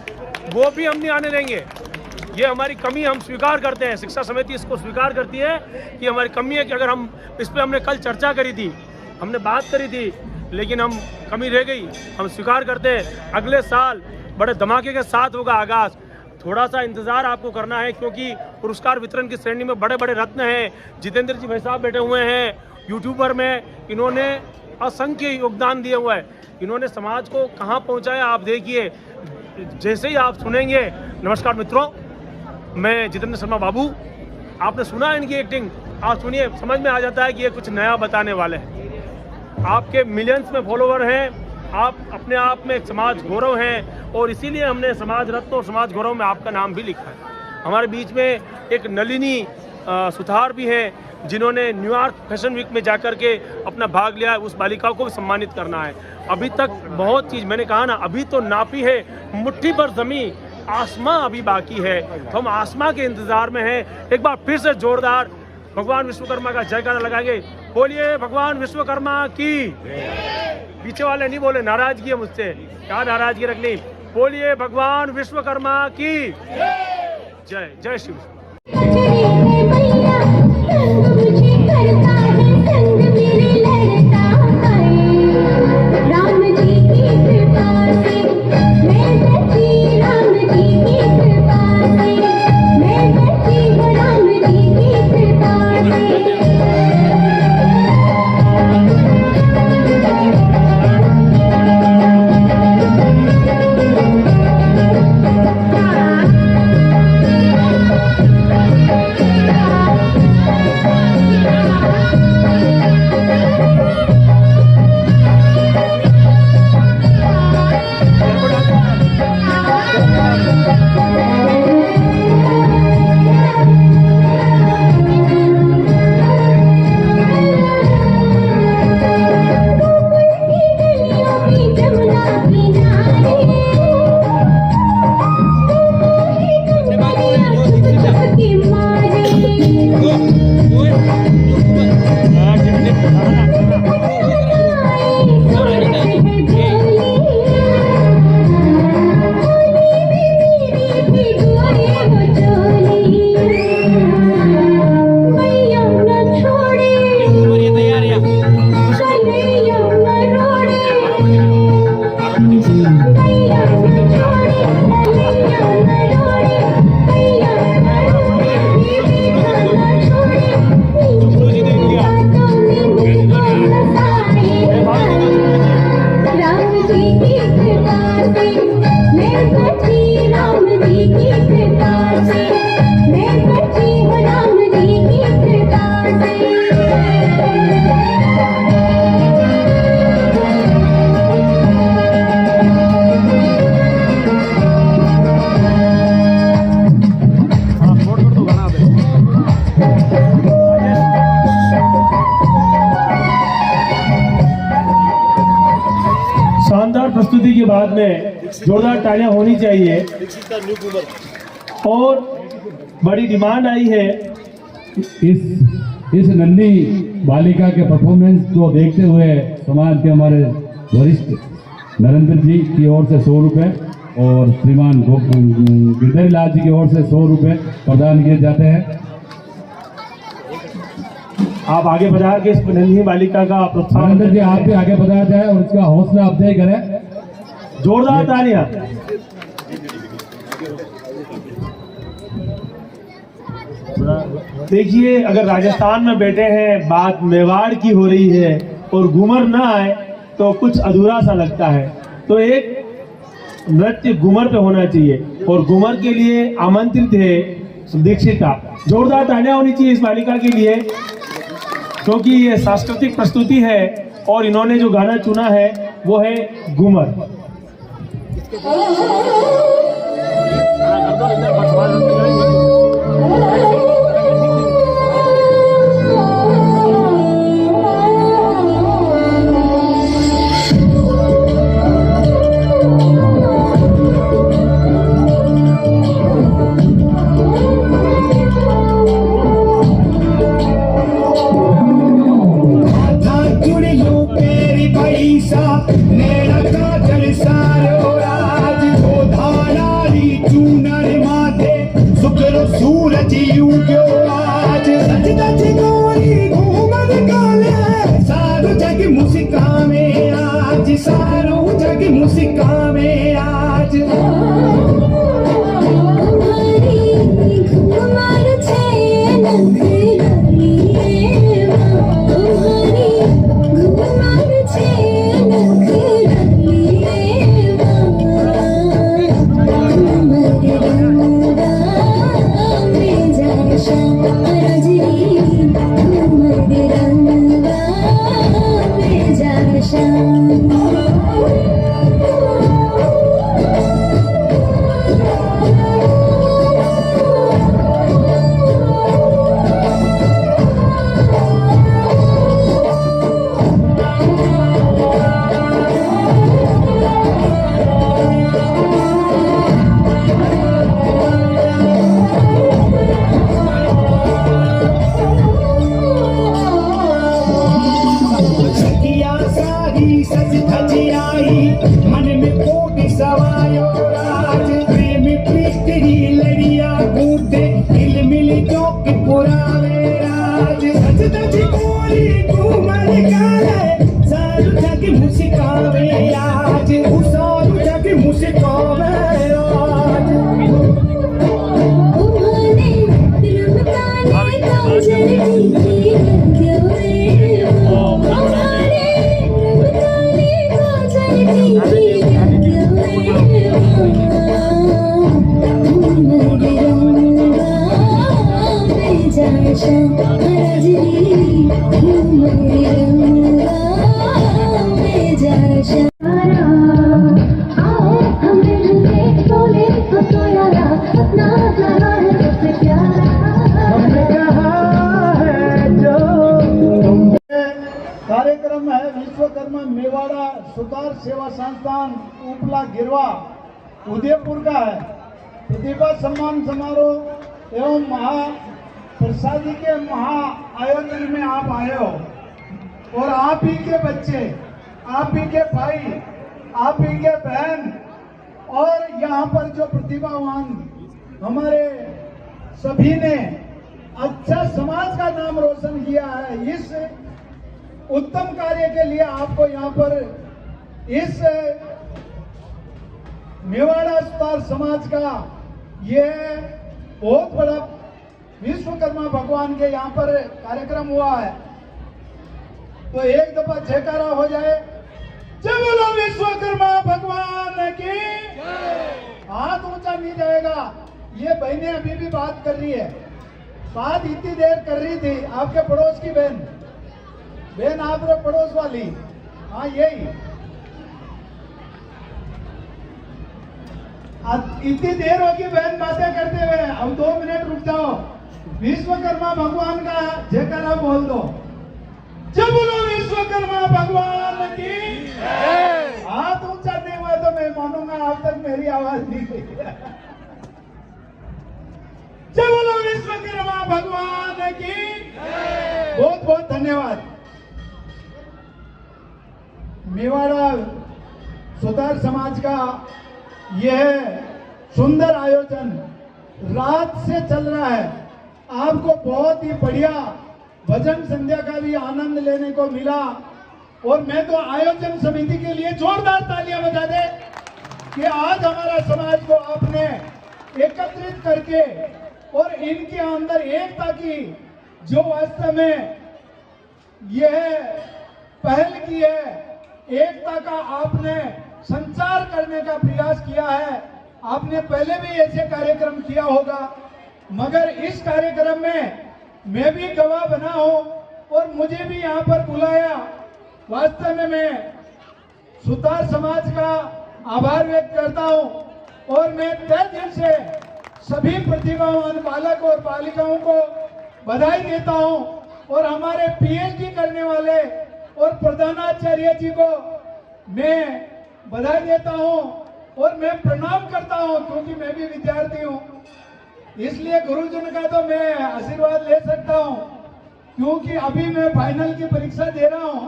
वो भी हम नहीं आने देंगे। ये हमारी कमी हम स्वीकार करते हैं, शिक्षा समिति इसको स्वीकार करती है कि हमारी कमी है कि अगर हम इस पर हमने कल चर्चा करी थी, हमने बात करी थी, लेकिन हम कमी रह गई, हम स्वीकार करते हैं। अगले साल बड़े धमाके के साथ होगा आगाज। थोड़ा सा इंतज़ार आपको करना है क्योंकि पुरस्कार वितरण की श्रेणी में बड़े बड़े रत्न हैं। जितेंद्र जी भाई साहब बैठे हुए हैं, यूट्यूबर में इन्होंने असंख्य योगदान दिए हुए हैं। इन्होंने समाज को कहाँ पहुँचाया आप देखिए। जैसे ही आप सुनेंगे, नमस्कार मित्रों, मैं जितेंद्र शर्मा बाबू, आपने सुना इनकी एक्टिंग, आप सुनिए, समझ में आ जाता है कि ये कुछ नया बताने वाले हैं। आपके मिलियंस में फॉलोवर हैं, आप अपने आप में एक समाज गौरव हैं और इसीलिए हमने समाज रत्न और समाज गौरव में आपका नाम भी लिखा है। हमारे बीच में एक नलिनी सुथार भी है जिन्होंने न्यूयॉर्क फैशन वीक में जाकर के अपना भाग लिया है। उस बालिका को भी सम्मानित करना है। अभी तक बहुत चीज़, मैंने कहा ना, अभी तो नापी है मुट्ठी पर ज़मीं, आसमां अभी बाकी है। तो हम आसमां के इंतज़ार में हैं। एक बार फिर से जोरदार भगवान विश्वकर्मा का जयकारा लगाएंगे। बोलिए भगवान विश्वकर्मा की। पीछे वाले नहीं बोले, नाराजगी है मुझसे, क्या नाराजगी रखनी। बोलिए भगवान विश्वकर्मा की जय। जय श्री शानदार प्रस्तुति के बाद में जोरदार तालियां होनी चाहिए। और बड़ी डिमांड आई है इस नन्ही बालिका के परफॉर्मेंस को देखते हुए समाज के हमारे वरिष्ठ नरेंद्र जी की ओर से 100 रुपये और श्रीमान गिरधरी लाल जी की ओर से 100 रुपये प्रदान किए जाते हैं। आप आगे बढ़ा के इस नन्ही बालिका का प्रोत्साहन नरेंद्र जी आप भी आगे बढ़ा जाए और उसका हौसला अफजाई करें। जोरदार तालियां। देखिए, अगर राजस्थान में बैठे हैं, बात मेवाड़ की हो रही है और घूमर ना आए तो कुछ अधूरा सा लगता है। तो एक नृत्य घूमर पे होना चाहिए और घूमर के लिए आमंत्रित है दीक्षिता। जोरदार तालियां होनी चाहिए इस बालिका के लिए, क्योंकि ये सांस्कृतिक प्रस्तुति है और इन्होंने जो गाना चुना है वो है घूमर। सूरज उग्यो आज सच सच गोरी घूमर काले सारो जग मुस्कावे आज सारो जग मुस्कावे आज सच धज आई मन में कोटि सवायो राज प्रेम प्रीति लड़िया कूटे हिल मिल चौक पुरावे राज सच धज गोरी घूमर काले सारू जग मुस्कावे आज सारू जग मुस्कावे आज कार्यक्रम है विश्वकर्मा मेवाड़ा सुतार सेवा संस्थान उपला गिरवा उदयपुर का है। प्रतिभा सम्मान समारोह एवं महाप्रसादी के महा आयोजन में आप आए हो और आप ही के बच्चे, आप ही के भाई, आप ही के बहन और यहाँ पर जो प्रतिभावान हमारे सभी ने अच्छा समाज का नाम रोशन किया है, इस उत्तम कार्य के लिए आपको यहाँ पर इस मेवाड़ा सुतार समाज का ये बहुत बड़ा विश्वकर्मा भगवान के यहाँ पर कार्यक्रम हुआ है। तो एक दफा जयकारा हो जाए, जय बोलो विश्वकर्मा भगवान की। हाथ ऊंचा नहीं जाएगा। ये बहनें अभी भी बात कर रही है, बात इतनी देर कर रही थी आपके पड़ोस की बहन आप रे पड़ोस वाली, हाँ यही इतनी देर होगी बहन बातें करते हुए। अब 2 मिनट रुक जाओ, विश्वकर्मा भगवान का जयकारा बोल दो, जय बोलो विश्वकर्मा भगवान की। हाथ ऊंचा नहीं हुआ तो मैं मानूंगा अब तक मेरी आवाज नहीं गई। जय बोलो विश्वकर्मा भगवान की। बहुत बहुत धन्यवाद। मेवाड़ा सुतार समाज का यह सुंदर आयोजन रात से चल रहा है। आपको बहुत ही बढ़िया भजन संध्या का भी आनंद लेने को मिला। और मैं तो आयोजन समिति के लिए जोरदार तालियां बजा दे कि आज हमारा समाज को आपने एकत्रित करके और इनके अंदर एकता की जो वास्तव में यह पहल की है, एकता का आपने संचार करने का प्रयास किया है। आपने पहले भी ऐसे कार्यक्रम किया होगा, मगर इस कार्यक्रम में मैं भी गवाह बना हूं और मुझे भी यहाँ पर बुलाया। वास्तव में मैं सुतार समाज का आभार व्यक्त करता हूं और मैं तहे दिल से सभी प्रतिभावान बालक और बालिकाओं को बधाई देता हूं और हमारे पीएचडी करने वाले और प्रधानाचार्य जी को मैं बधाई देता हूं और मैं प्रणाम करता हूं, क्योंकि मैं भी विद्यार्थी हूं। इसलिए गुरुजन का तो मैं आशीर्वाद ले सकता हूं, क्योंकि अभी मैं फाइनल की परीक्षा दे रहा हूं,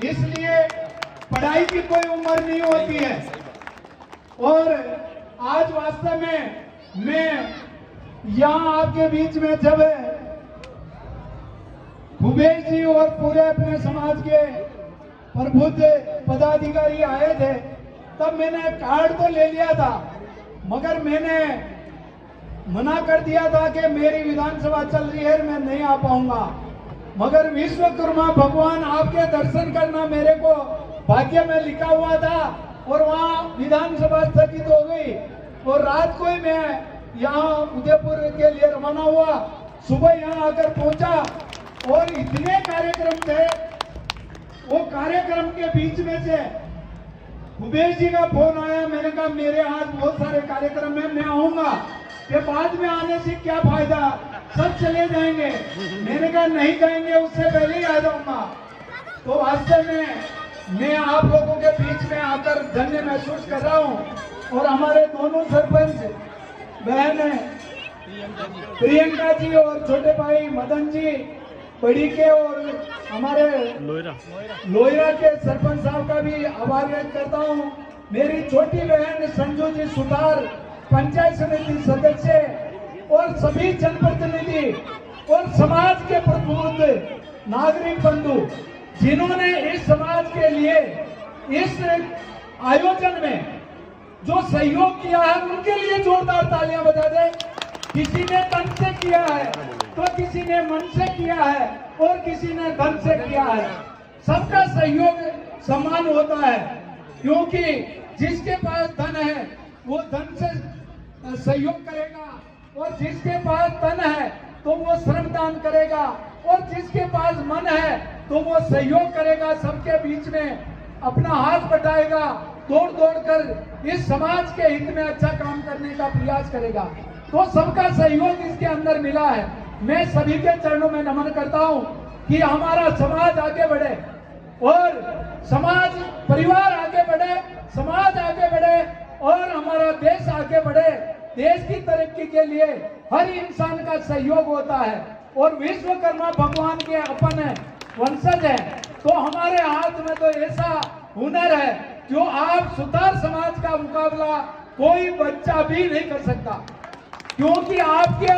इसलिए पढ़ाई की कोई उम्र नहीं होती है। और आज वास्तव में मैं यहाँ आपके बीच में जब भूपेश जी और पूरे अपने समाज के प्रबुद्ध पदाधिकारी आए थे, तब मैंने कार्ड तो ले लिया था, मगर मैंने मना कर दिया था कि मेरी विधानसभा चल रही है, मैं नहीं आ पाऊंगा। मगर विश्वकर्मा भगवान आपके दर्शन करना मेरे को भाग्य में लिखा हुआ था और वहाँ विधानसभा स्थगित हो गई और रात को ही मैं यहाँ उदयपुर के लिए रवाना हुआ। सुबह यहाँ आकर पहुंचा और इतने कार्यक्रम थे, वो कार्यक्रम के बीच में से भूपेश जी का फोन आया। मैंने कहा मेरे आज बहुत सारे कार्यक्रम है, मैं आऊंगा, कि बाद में आने से क्या फायदा, सब चले जाएंगे। मैंने कहा नहीं जाएंगे, उससे पहले ही आ जाऊंगा। तो वास्तव में मैं आप लोगों के बीच में आकर धन्य महसूस कर रहा हूं। और हमारे दोनों सरपंच बहन प्रियंका जी और छोटे भाई मदन जी बड़ी के और हमारे लोहिरा के सरपंच साहब का भी आभार व्यक्त करता हूं। मेरी छोटी बहन संजू जी सुतार पंचायत समिति सदस्य और सभी जनप्रतिनिधि और समाज के प्रबुद्ध नागरिक बंधु जिन्होंने इस समाज के लिए इस आयोजन में जो सहयोग किया है, उनके लिए जोरदार तालियां बजा दे। किसी ने तन से किया है तो किसी ने मन से किया है और किसी ने धन से किया है। सबका सहयोग समान होता है, क्योंकि जिसके पास धन है वो धन से सहयोग करेगा और जिसके पास तन है तो वो श्रमदान करेगा और जिसके पास मन है तो वो सहयोग करेगा। सबके बीच में अपना हाथ बटाएगा, दौड़ दौड़ कर इस समाज के हित में अच्छा काम करने का प्रयास करेगा। तो सबका सहयोग इसके अंदर मिला है। मैं सभी के चरणों में नमन करता हूं कि हमारा समाज आगे बढ़े और समाज परिवार आगे बढ़े, समाज आगे बढ़े और हमारा देश आगे बढ़े। देश की तरक्की के लिए हर इंसान का सहयोग होता है और विश्वकर्मा भगवान के अपन वंशज है, तो हमारे हाथ में तो ऐसा हुनर है जो आप सुतार समाज का मुकाबला कोई बच्चा भी नहीं कर सकता, क्योंकि आपके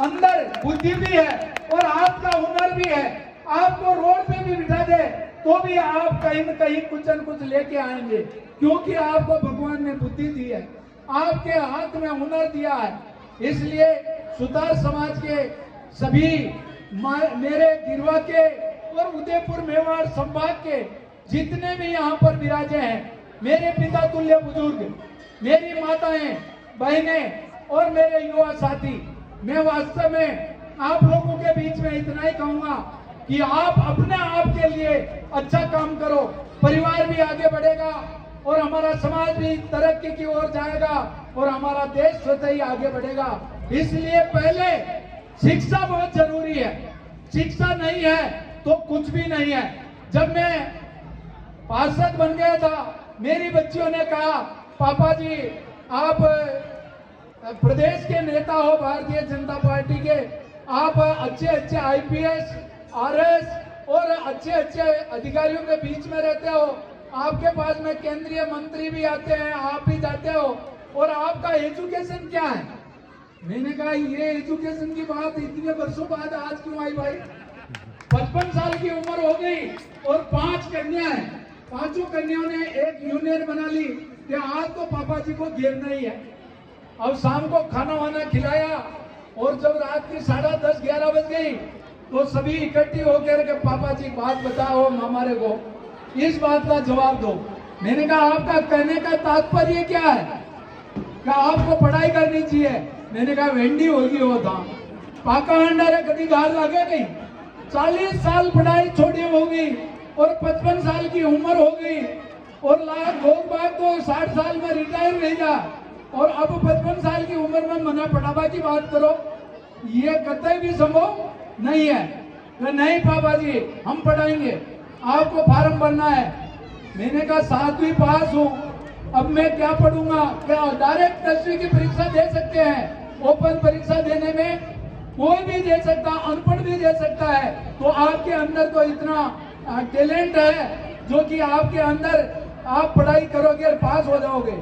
अंदर बुद्धि भी है और आपका हुनर भी है। आपको रोड पे भी बिठा दे तो भी आप कहीं न कहीं कुछ न कुछ लेके आएंगे, क्योंकि आपको भगवान ने बुद्धि दी है, आपके हाथ में हुनर दिया है। इसलिए सुतार समाज के सभी मेरे गिरवा के और उदयपुर मेवाड़ संभाग के जितने भी यहाँ पर विराजे हैं, मेरे पिता तुल्य बुजुर्ग, मेरी माताएं, बहनें और मेरे युवा साथी, मैं वास्तव में आप लोगों के बीच में इतना ही कहूंगा कि आप अपने आप के लिए अच्छा काम करो, परिवार भी आगे बढ़ेगा और हमारा समाज भी तरक्की की ओर जाएगा और हमारा देश स्वतः ही आगे बढ़ेगा। इसलिए पहले शिक्षा बहुत जरूरी है, शिक्षा नहीं है तो कुछ भी नहीं है। जब मैं पार्षद बन गया था, मेरी बच्चियों ने कहा पापा जी आप प्रदेश के नेता हो भारतीय जनता पार्टी के, आप अच्छे अच्छे आईपीएस, आरएस और अच्छे अच्छे अधिकारियों के बीच में रहते हो, आपके पास में केंद्रीय मंत्री भी आते हैं, आप भी जाते हो, और आपका एजुकेशन क्या है? मैंने कहा ये एजुकेशन की बात इतने वर्षों बाद आज क्यों आई भाई? 55 साल की उम्र हो गई और 5 कन्या है। 5 कन्याओं ने एक यूनियन बना ली कि आज तो पापा जी को घेरना ही है। अब शाम को खाना वाना खिलाया और जब रात की 10:30-11 बज गई तो सभी इकट्ठी होकर के पापा जी बात बताओ हमारे को, इस बात का जवाब दो। मैंने कहा आपका कहने का तात्पर्य क्या है? क्या आपको पढ़ाई करनी चाहिए? मैंने कहा वेंडी होगी वो था पाका अंडारे कभी गाल लगे नहीं। 40 साल पढ़ाई छोड़ी होगी और 55 साल की उम्र हो गई और लोग बात तो 60 साल में रिटायर रह जा और अब 55 साल की उम्र में मना पढ़ावा की बात करो, ये कतई भी संभव नहीं है। तो नहीं पापा जी हम पढ़ाएंगे, आपको फार्म भरना है। मैंने कहा 7वीं पास हूँ, अब मैं क्या पढ़ूंगा? क्या डायरेक्ट 10वीं की परीक्षा दे सकते हैं? ओपन परीक्षा देने में कोई भी दे सकता, अनपढ़ भी दे सकता है। तो आपके अंदर तो इतना टैलेंट है जो कि आपके अंदर आप पढ़ाई करोगे और पास हो जाओगे।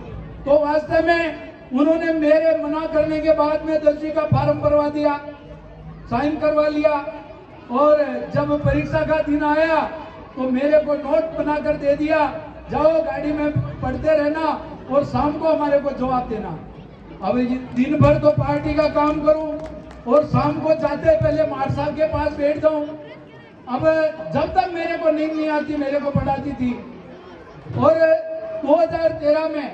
तो वास्तव में उन्होंने मेरे मना करने के बाद में 10वीं का फॉर्म भरवा दिया, साइन करवा लिया और जब परीक्षा का दिन आया तो मेरे को नोट बनाकर दे दिया, जाओ गाड़ी में पढ़ते रहना और शाम को हमारे को जवाब देना। अब दिन भर तो पार्टी का काम करूं और शाम को जाते पहले मार साहब के पास बैठ जाऊं। अब जब तक मेरे को नींद नहीं आती मेरे को पढ़ाती थी। और 2013 में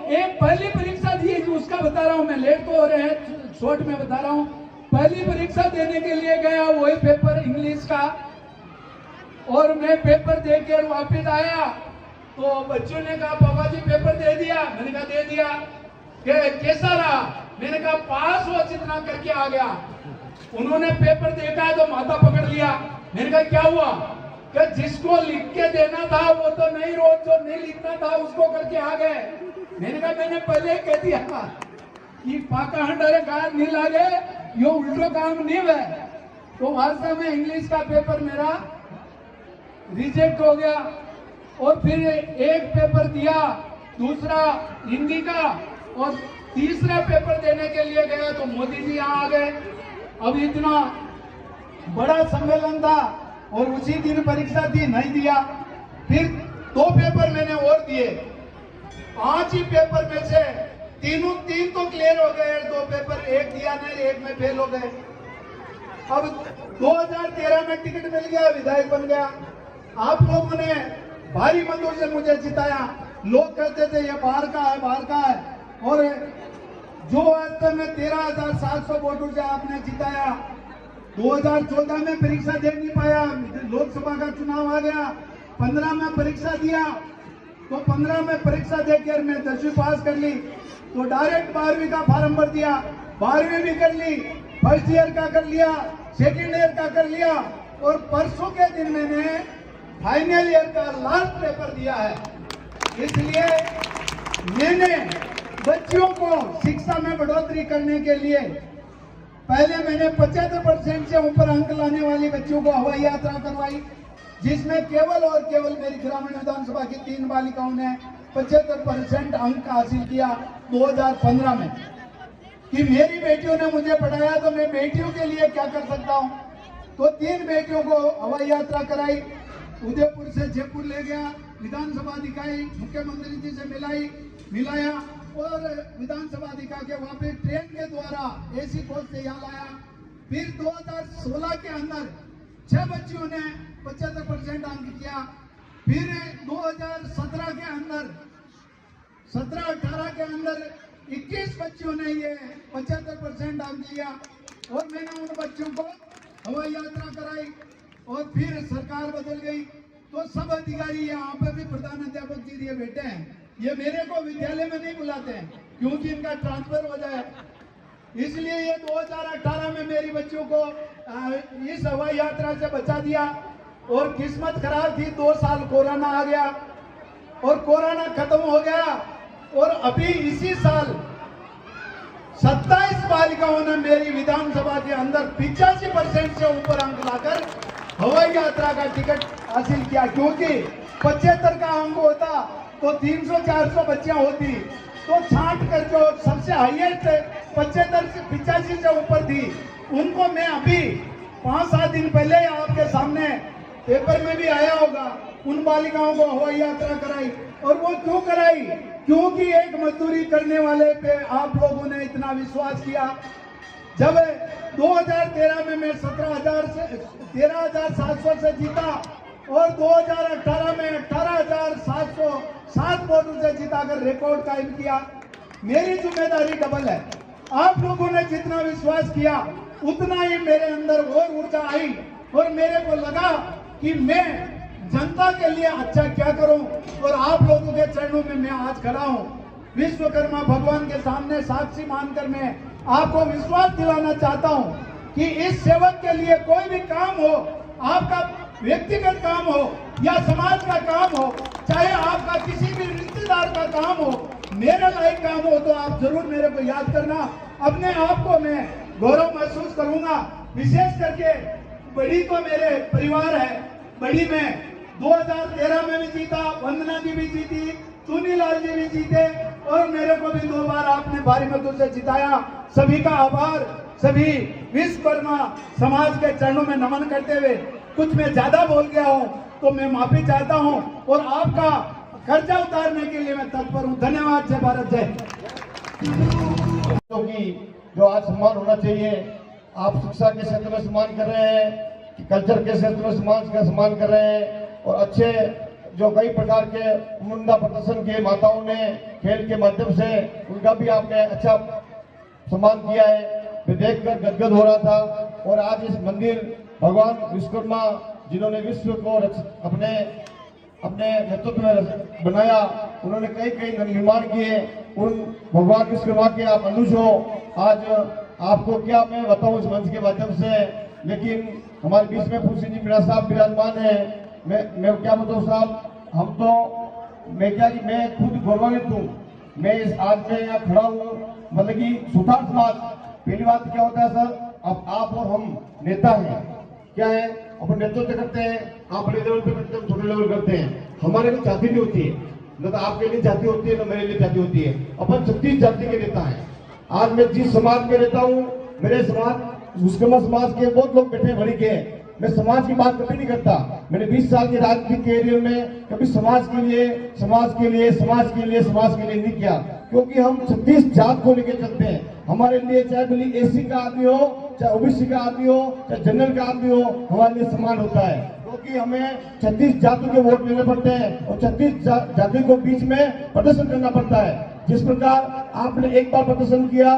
एक पहली परीक्षा दी थी, उसका बता रहा हूं मैं, लेट तो हो रहे हैं, शॉर्ट में बता रहा हूं। पहली परीक्षा देने के लिए गया, वही पेपर इंग्लिश का, और मैं पेपर देकर वापस आया तो बच्चों ने कहा पापा जी पेपर दे दिया? मैंने कहा दे दिया। कैसा रहा? मैंने कहा पास हो जितना करके आ गया। उन्होंने पेपर देखा तो माथा पकड़ लिया। मैंने कहा क्या हुआ? कि जिसको लिख के देना था वो तो नहीं, रोज जो नहीं लिखना था उसको करके आ गए। मैंने कहा मैंने पहले ही कह दिया कि पाका हंडारे गाल नहीं लागे, यो उल्टो काम नहीं है। तो वास्तव में इंग्लिश का पेपर मेरा रिजेक्ट हो गया और फिर एक पेपर दिया, दूसरा हिंदी का, और तीसरा पेपर देने के लिए गया तो मोदी जी यहाँ आ गए। अब इतना बड़ा सम्मेलन था और उसी दिन परीक्षा थी, नहीं दिया। फिर 2 पेपर मैंने और दिए, 5 ही पेपर में से 3 तो क्लियर हो गए, 2 पेपर एक दिया नहीं, एक में फेल हो गए। अब 2013 में टिकट मिल गया, विधायक बन गया। आप लोगों ने भारी मतों से मुझे जिताया। लोग कहते थे ये बाहर का है, बाहर का है, और जो वास्तव में 13,700 वोटों से आपने जिताया। 2014 में परीक्षा दे नहीं पाया, लोकसभा का चुनाव आ गया। 15 में परीक्षा दिया तो 15 में परीक्षा देकर मैं 10वीं पास कर ली, तो डायरेक्ट 12वीं का फॉर्म भर दिया। 12वीं भी कर ली, फर्स्ट ईयर का कर लिया, सेकेंड ईयर का कर लिया, और परसों के दिन मैंने फाइनल ईयर का लास्ट पेपर दिया है। इसलिए मैंने बच्चों को शिक्षा में बढ़ोतरी करने के लिए पहले मैंने 75% से ऊपर अंक लाने वाले बच्चों को हवाई यात्रा करवाई, जिसमें केवल और केवल मेरी ग्रामीण विधानसभा की 3 बालिकाओं ने 75% अंक हासिल किया 2015 में। कि मेरी बेटियों ने मुझे पढ़ाया तो मैं बेटियों के लिए क्या कर सकता हूं। तो 3 बेटियों को हवाई यात्रा कराई, उदयपुर से जयपुर ले गया, विधानसभा दिखाई, मुख्यमंत्री जी से मिलाया और विधानसभा दिखा के वापस ट्रेन के द्वारा एसी कोच से यहाँ लाया। फिर 2016 के अंदर 6 बच्चियों ने 75% अंक किया। फिर 2017 के अंदर 17-18 के अंदर 21 बच्चियों ने ये 75% अंक लिया और मैंने उन बच्चों को हवाई यात्रा कराई। और फिर सरकार बदल गई तो सब अधिकारी यहाँ पे भी प्रधान अध्यापक जी ये बैठे हैं, ये मेरे को विद्यालय में नहीं बुलाते हैं क्योंकि इनका ट्रांसफर हो जाए। इसलिए ये 2018 में मेरी बच्चों को इस हवाई यात्रा से बचा दिया। और किस्मत खराब थी, 2 साल कोरोना आ गया और कोरोना खत्म हो गया। और अभी इसी साल 27 बालिकाओं ने मेरी विधानसभा के अंदर 85% से ऊपर अंक लाकर हवाई यात्रा का टिकट हासिल किया। क्योंकि 75 का अंक होता तो 300-400 बच्चियां होती, तो छांट कर जो सबसे हाईएस्ट 75 से 85 से ऊपर थी उनको मैं अभी 5-7 दिन पहले आपके सामने पेपर में भी आया होगा, उन बालिकाओं को हवाई यात्रा कराई। और वो क्यों कराई? क्योंकि एक मजदूरी करने वाले पे आप लोगों ने इतना विश्वास किया। जब 2013 में मैं 13,700 से जीता और 2018 में 18,707 वोटों से जीताकर रिकॉर्ड कायम किया। मेरी जिम्मेदारी डबल है। आप लोगों ने जितना विश्वास किया उतना ही मेरे अंदर और ऊर्जा आई और मेरे को लगा कि मैं जनता के लिए अच्छा क्या करूं, और आप लोगों के चरणों में मैं आज खड़ा हूं। विश्वकर्मा भगवान के सामने साक्षी मानकर मैं आपको विश्वास दिलाना चाहता हूं कि इस सेवक के लिए कोई भी काम हो, आपका व्यक्तिगत काम हो या समाज का काम हो, चाहे आपका किसी भी रिश्तेदार का काम हो, मेरे लायक काम हो, तो आप जरूर मेरे को याद करना। अपने आप को मैं गौरव महसूस करूंगा। विशेष करके बड़ी तो मेरे परिवार है। बड़ी में 2013 में भी जीता, वंदना जी भी जीती, चुनीलाल जी भी जीते और मेरे को भी 2 बार आपने भारी मतों से जिताया। सभी का आभार। सभी विश्वकर्मा समाज के चरणों में नमन करते हुए कुछ मैं ज्यादा बोल गया हूं तो मैं माफी चाहता हूं और आपका कर्जा उतारने के लिए मैं तत्पर हूं। धन्यवाद। जय भारत जय। जो आज सम्मान होना चाहिए, आप शिक्षा के क्षेत्र में सम्मान कर रहे हैं, कल्चर के क्षेत्र में समाज का सम्मान कर रहे हैं और अच्छे जो कई प्रकार के उम्दा प्रदर्शन किए माताओं ने खेल के माध्यम से, उनका भी आपने अच्छा सम्मान किया है। मैं देखकर गदगद हो रहा था। और आज इस मंदिर भगवान विश्वकर्मा जिन्होंने विश्व को अपने नेतृत्व में बनाया, उन्होंने कई निर्माण किए। उन भगवान विश्वकर्मा के आप अनुज हो। आज आपको क्या मैं बताऊं इस मंच के माध्यम से, लेकिन हमारे बीच में फूल सिंह जी मीणा साहब विराजमान है। मैं क्या बताऊं साहब, हम तो मैं खुद गौरवान्वित हूँ। मैं इस आज में यहाँ खड़ा हूँ, मतलब कि सुधार समाज। पहली बात क्या होता है सर, अब आप और हम नेता हैं, क्या है अपन नेतृत्व करते हैं, आप बड़े लेवल पे करते हैं, छोटे लेवल करते हैं। हमारे लिए जाति नहीं होती है, न तो आपके लिए जाति होती है न मेरे लिए जाति होती है। अपन 36 जाति के नेता हैं। आज मैं जिस समाज में रहता हूँ, मेरे समाज विश्वकर्मा समाज के बहुत लोग बैठे बड़ी के। मैं समाज की बात कभी नहीं करता। मैंने 20 साल के राजनीतिक कैरियर में कभी समाज के लिए नहीं किया, क्योंकि हम 36 जात को लेकर चलते हैं। हमारे लिए चाहे भले एसी का आदमी हो, चाहे ओबीसी का आदमी हो, चाहे जनरल का आदमी हो, हमारे लिए समान होता है। क्योंकि हमें 36 जातियों के वोट लेने पड़ते हैं और 36 जाति को बीच में प्रदर्शन करना पड़ता है। जिस प्रकार आपने एक बार प्रदर्शन किया,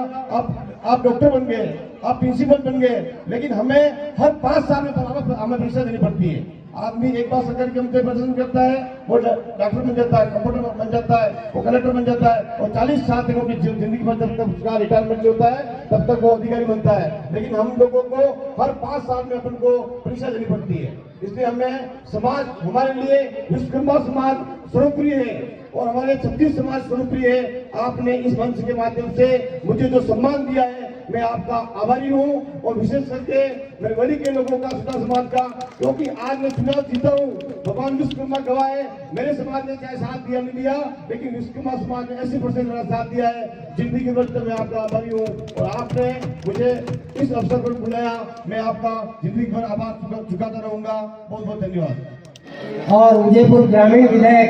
आप डॉक्टर बन गए, आप प्रिंसिपल बन गए, लेकिन हमें हर 5 साल में हमें परीक्षा देनी पड़ती है। आदमी एक बार सरकारी कर्मचारी प्रदर्शन करता है, वो डॉक्टर बन जाता है, कंप्यूटर बन जाता है, वो कलेक्टर बन जाता है और 40 साल तक अपनी जिंदगी भर जब तक उसका रिटायरमेंट नहीं होता है तब तक वो अधिकारी बनता है। लेकिन हम लोगों को हर 5 साल में अपन को परीक्षा देनी पड़ती है। इसलिए हमें समाज, हमारे लिए विश्वकर्मा समाज सर्वप्रिय है और हमारे 36 समाज सर्वप्रिय है। आपने इस मंच के माध्यम से मुझे जो सम्मान दिया है, मैं आपका आभारी हूँ। और विशेष करके मेरे बड़ी के लोगों का, सुधा समाज का, क्योंकि आज मैं चुनाव जीता हूँ, भगवान विश्वकर्मा गवाह है। मेरे समाज ने चाहे साथ दिया नहीं दिया, लेकिन विश्वकर्मा समाज ने 80% मेरा साथ दिया है। जिंदगी भर तक मैं आपका आभारी हूँ और आपने मुझे इस अवसर पर बुलाया, मैं आपका जिंदगी भर आभार चुकाता रहूंगा। बहुत बहुत धन्यवाद। और उदयपुर ग्रामीण विधायक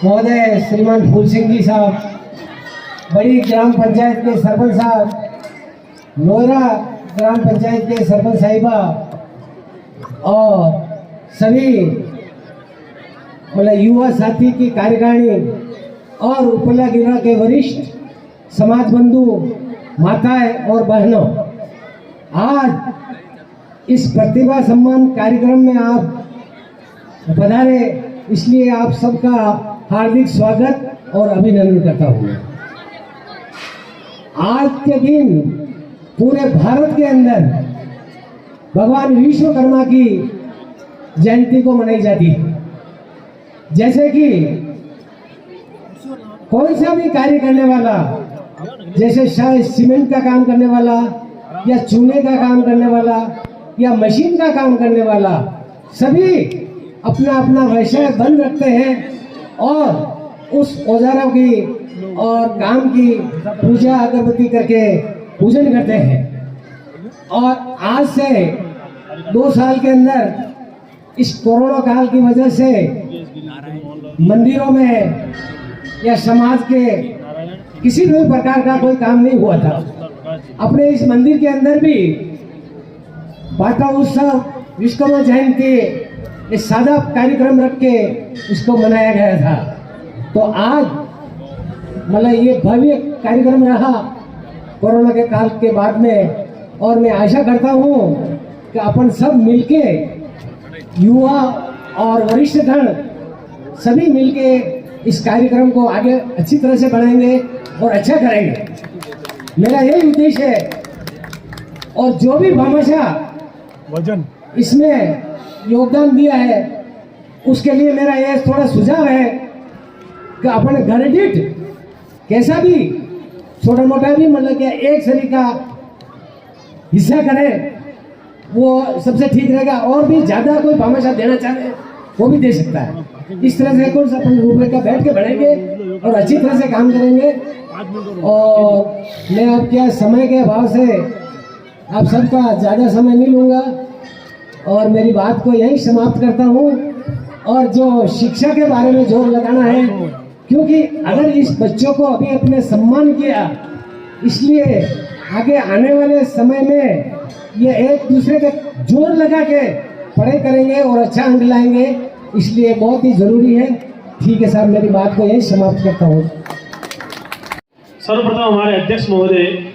महोदय श्रीमान फूल सिंह जी साहब, बड़ी ग्राम पंचायत के सरपंच साहब, लोहरा ग्राम पंचायत के सरपंच साहिबा और सभी मतलब युवा साथी की कार्यकारिणी और उपला गिरा के वरिष्ठ समाज बंधु, माताएं और बहनों, आज इस प्रतिभा सम्मान कार्यक्रम में आप पधारे, इसलिए आप सबका हार्दिक स्वागत और अभिनंदन करता हूँ। आज के दिन पूरे भारत के अंदर भगवान विश्वकर्मा की जयंती को मनाई जाती है। जैसे कि कोई सा भी कार्य करने वाला, जैसे शायद सीमेंट का काम करने वाला या चूने का काम करने वाला या मशीन का काम करने वाला, सभी अपना अपना व्यवसाय बंद रखते हैं और उस औजारों की और काम की पूजा अगरबत्ती करके पूजन करते हैं। और आज से 2 साल के अंदर इस कोरोना काल की वजह से मंदिरों में या समाज के किसी भी प्रकार का कोई काम नहीं हुआ था। अपने इस मंदिर के अंदर भी पाटा उत्सव, विश्वकर्मा जयंती, एक सादा कार्यक्रम रख के इसको मनाया गया था। तो आज मतलब ये भव्य कार्यक्रम रहा कोरोना के काल के बाद में, और मैं आशा करता हूँ कि अपन सब मिलके, युवा और वरिष्ठ गण सभी मिलके इस कार्यक्रम को आगे अच्छी तरह से बढ़ाएंगे और अच्छा करेंगे। मेरा यही उद्देश्य है। और जो भी भामाशाह इसमें योगदान दिया है उसके लिए मेरा ये थोड़ा सुझाव है कि अपन घर दीठ कैसा भी छोटा मोटा भी मतलब कि एक शरीर का हिस्सा करें, वो सबसे ठीक रहेगा। और भी ज्यादा कोई भामाशाह देना चाहे वो भी दे सकता है। इस तरह से कुछ अपन रूपरेखा बैठ के बढ़ेंगे और अच्छी तरह से काम करेंगे। और मैं आपके समय के अभाव से आप सबका ज़्यादा समय नहीं लूँगा और मेरी बात को यहीं समाप्त करता हूँ। और जो शिक्षा के बारे में जोर लगाना है, क्योंकि अगर इस बच्चों को अभी अपने सम्मान किया, इसलिए आगे आने वाले समय में ये एक दूसरे के जोर लगा के पढ़ाई करेंगे और अच्छा अंक लाएंगे, इसलिए बहुत ही जरूरी है। ठीक है साहब, मेरी बात को यहीं समाप्त करता हूँ। सर्वप्रथम हमारे अध्यक्ष महोदय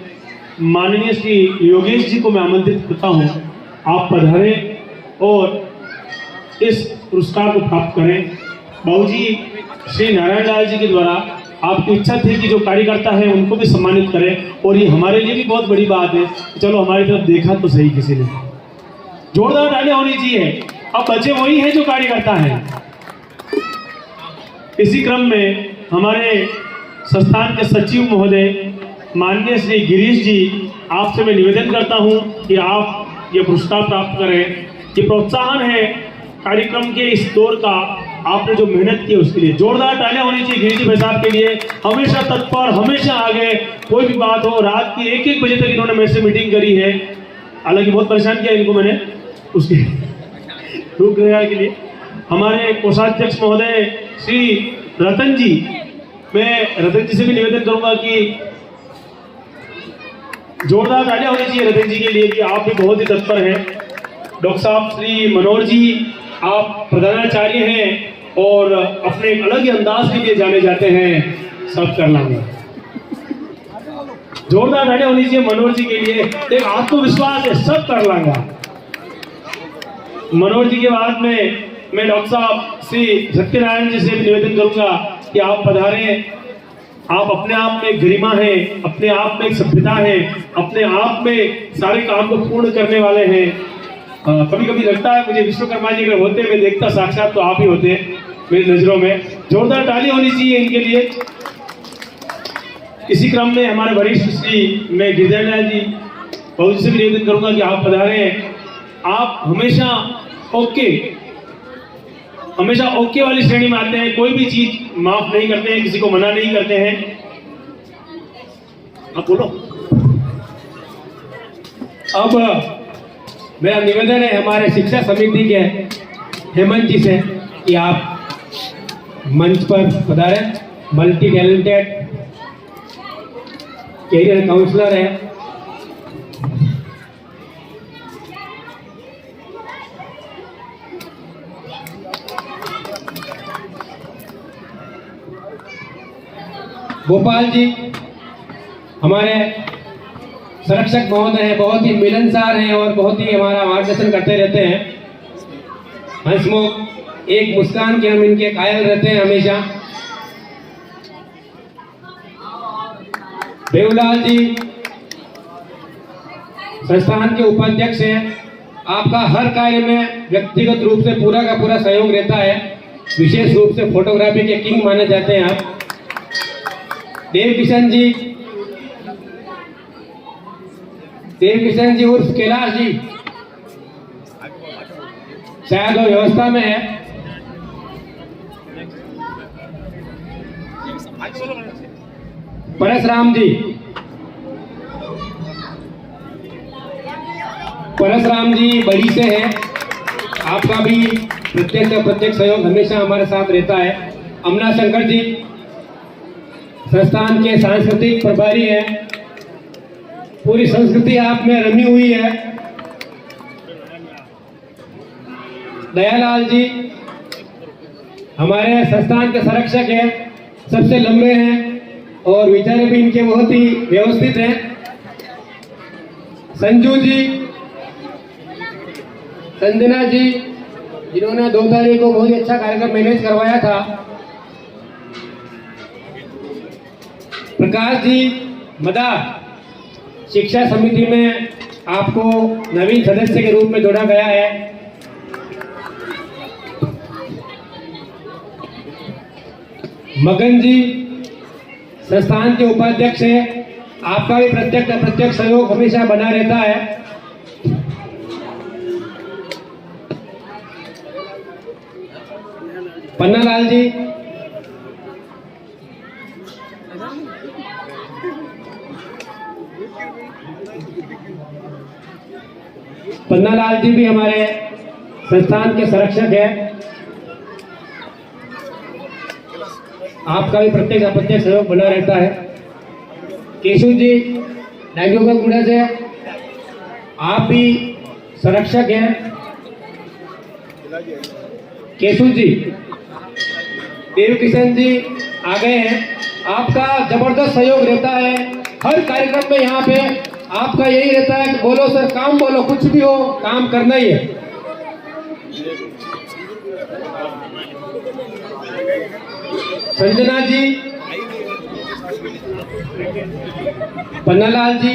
माननीय श्री योगेश जी को मैं आमंत्रित करता हूँ, आप पधारें और इस पुरस्कार को प्राप्त करें। बाबूजी श्री नारायण लाल जी के द्वारा आपकी इच्छा थी कि जो कार्यकर्ता है उनको भी सम्मानित करें, और ये हमारे लिए भी बहुत बड़ी बात है। चलो हमारी तरफ देखा तो सही किसी ने, जोरदार तालियां होनी चाहिए। अब बच्चे वही हैं जो कार्यकर्ता हैं। इसी क्रम में हमारे संस्थान के सचिव महोदय माननीय श्री गिरीश जी, आपसे मैं निवेदन करता हूं कि आप ये पुरस्कार प्राप्त करें। ये प्रोत्साहन है कार्यक्रम के इस दौर का, आपने जो मेहनत की उसके लिए जोरदार तालियां होनी चाहिए गिरीश जी भाई साहब के लिए। हमेशा तत्पर, हमेशा आगे, कोई भी बात हो रात की 1-1 बजे तक इन्होंने मेरे से मीटिंग करी है। हालांकि बहुत परेशान किया इनको मैंने उसके रूप के लिए। हमारे कोषाध्यक्ष महोदय श्री रतन जी, मैं रतन जी से भी निवेदन करूंगा कि जोरदार तालियां होनी चाहिए रतन जी के लिए कि आप भी बहुत ही तत्पर हैं। डॉक्टर साहब श्री मनोहर जी, आप प्रधानाचार्य हैं और अपने एक अलग ही अंदाज के लिए जाने जाते हैं, सब कर लाएंगे। जोरदार तालियां होनी चाहिए मनोहर जी के लिए, एक आत्मविश्वास है, सब कर लाएंगा। मनोहर जी के बाद में मैं डॉक्टर साहब श्री सत्यनारायण जी से भी निवेदन करूंगा कि आप पधारें। आप अपने आप में गरिमा है, अपने आप में एक सभ्यता है, अपने आप में सारे काम को पूर्ण करने वाले हैं। कभी कभी लगता है मुझे विश्वकर्मा जी अगर होते, मैं देखता साक्षात तो आप ही होते मेरी नजरों में। जोरदार ताली होनी चाहिए इनके लिए। इसी क्रम में हमारे वरिष्ठ श्री मैं गिरिधर जी बहुत से भी निवेदन करूंगा कि आप पधारें। आप हमेशा ओके वाली श्रेणी में आते हैं, कोई भी चीज माफ नहीं करते हैं, किसी को मना नहीं करते हैं। आप बोलो। अब मेरा निवेदन है हमारे शिक्षा समिति के हेमंत जी से कि आप मंच पर पधारें। मल्टी टैलेंटेड कैरियर काउंसलर है। गोपाल जी हमारे संरक्षक महोदय हैं, बहुत ही मिलनसार हैं और बहुत ही हमारा मार्गदर्शन करते रहते हैं। हंसमुख, एक मुस्कान के हम इनके कायल रहते हैं हमेशा। देवलाल जी संस्थान के उपाध्यक्ष हैं। आपका हर कार्य में व्यक्तिगत रूप से पूरा का पूरा सहयोग रहता है। विशेष रूप से फोटोग्राफी के किंग माने जाते हैं आप। देव किशन जी उर्फ कैलाश जी शायद वो व्यवस्था में है। परशुराम जी, परशुराम जी बड़ी से हैं, आपका भी प्रत्यक्ष सहयोग हमेशा हमारे साथ रहता है। अमना शंकर जी संस्थान के सांस्कृतिक प्रभारी हैं, पूरी संस्कृति आप में रमी हुई है। दयालाल जी हमारे संस्थान के संरक्षक हैं, सबसे लंबे हैं और विचार भी इनके बहुत ही व्यवस्थित हैं। संजू जी, संजना जी जिन्होंने 2 तारीख को बहुत ही अच्छा कार्यक्रम मैनेज करवाया था। प्रकाश जी मदार, शिक्षा समिति में आपको नवीन सदस्य के रूप में जोड़ा गया है। मगन जी संस्थान के उपाध्यक्ष हैं, आपका भी प्रत्यक्ष सहयोग हमेशा बना रहता है। पन्नालाल जी, पन्नालाल जी भी हमारे संस्थान के संरक्षक हैं, आपका भी प्रत्यक्ष सहयोग बना रहता है। केशव जी नागयोगुड़ा से आप भी संरक्षक हैं। केशव जी, देव किशन जी आ गए हैं, आपका जबरदस्त सहयोग रहता है हर कार्यक्रम में। यहाँ पे आपका यही रहता है कि बोलो सर, काम बोलो, कुछ भी हो काम करना ही है। संजना जी, पन्नालाल जी,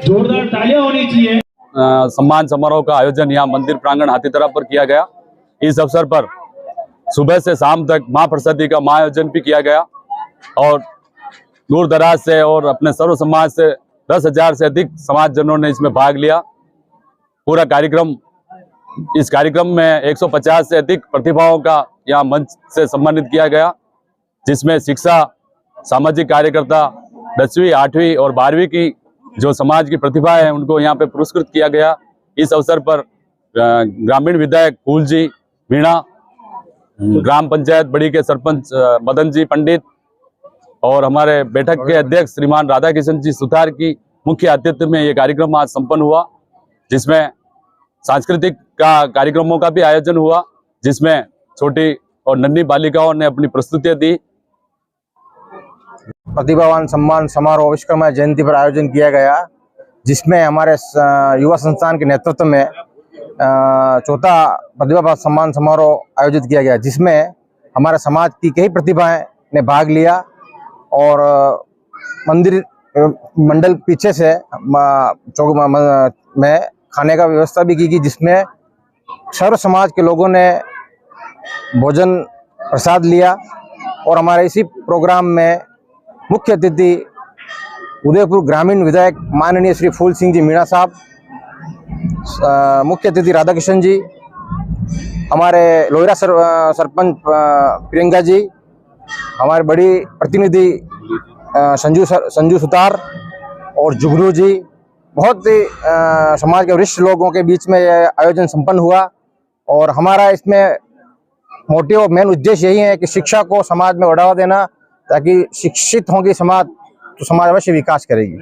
जोरदार तालियां होनी चाहिए। सम्मान समारोह का आयोजन यहाँ मंदिर प्रांगण हाथीतरा पर किया गया। इस अवसर पर सुबह से शाम तक महाप्रसादी का महाआयोजन भी किया गया और दूर दराज से और अपने सर्व समाज से 10,000 से अधिक समाजजनों ने इसमें भाग लिया। पूरा कार्यक्रम, इस कार्यक्रम में 150 से अधिक प्रतिभाओं का यहाँ मंच से सम्मानित किया गया, जिसमें शिक्षा, सामाजिक कार्यकर्ता, 10वीं, 8वीं और 12वीं की जो समाज की प्रतिभा है उनको यहाँ पे पुरस्कृत किया गया। इस अवसर पर ग्रामीण विधायक फूल जी मीणा, ग्राम पंचायत बड़ी के सरपंच मदन जी पंडित और हमारे बैठक के अध्यक्ष श्रीमान राधा किशन जी सुथार की मुख्य आतिथ्य में ये कार्यक्रम आज संपन्न हुआ, जिसमें सांस्कृतिक कार्यक्रमों का भी आयोजन हुआ, जिसमें छोटी और नन्ही बालिकाओं ने अपनी प्रस्तुतियां दी। प्रतिभावान सम्मान समारोह विश्वकर्मा जयंती पर आयोजन किया गया, जिसमें हमारे युवा संस्थान के नेतृत्व में चौथा प्रतिभा सम्मान समारोह आयोजित किया गया, जिसमें हमारे समाज की कई प्रतिभाएं ने भाग लिया और मंदिर मंडल पीछे से चौक में खाने का व्यवस्था भी की गई, जिसमें सर्व समाज के लोगों ने भोजन प्रसाद लिया। और हमारे इसी प्रोग्राम में मुख्य अतिथि उदयपुर ग्रामीण विधायक माननीय श्री फूल सिंह जी मीणा साहब, मुख्य अतिथि राधा किशन जी, हमारे लोहिरा सरपंच प्रियंका जी, हमारे बड़ी प्रतिनिधि संजू सुतार और जुगनू जी, बहुत ही समाज के वरिष्ठ लोगों के बीच में यह आयोजन संपन्न हुआ। और हमारा इसमें मोटिव और मेन उद्देश्य यही है कि शिक्षा को समाज में बढ़ावा देना, ताकि शिक्षित होंगी समाज तो समाज अवश्य विकास करेगी।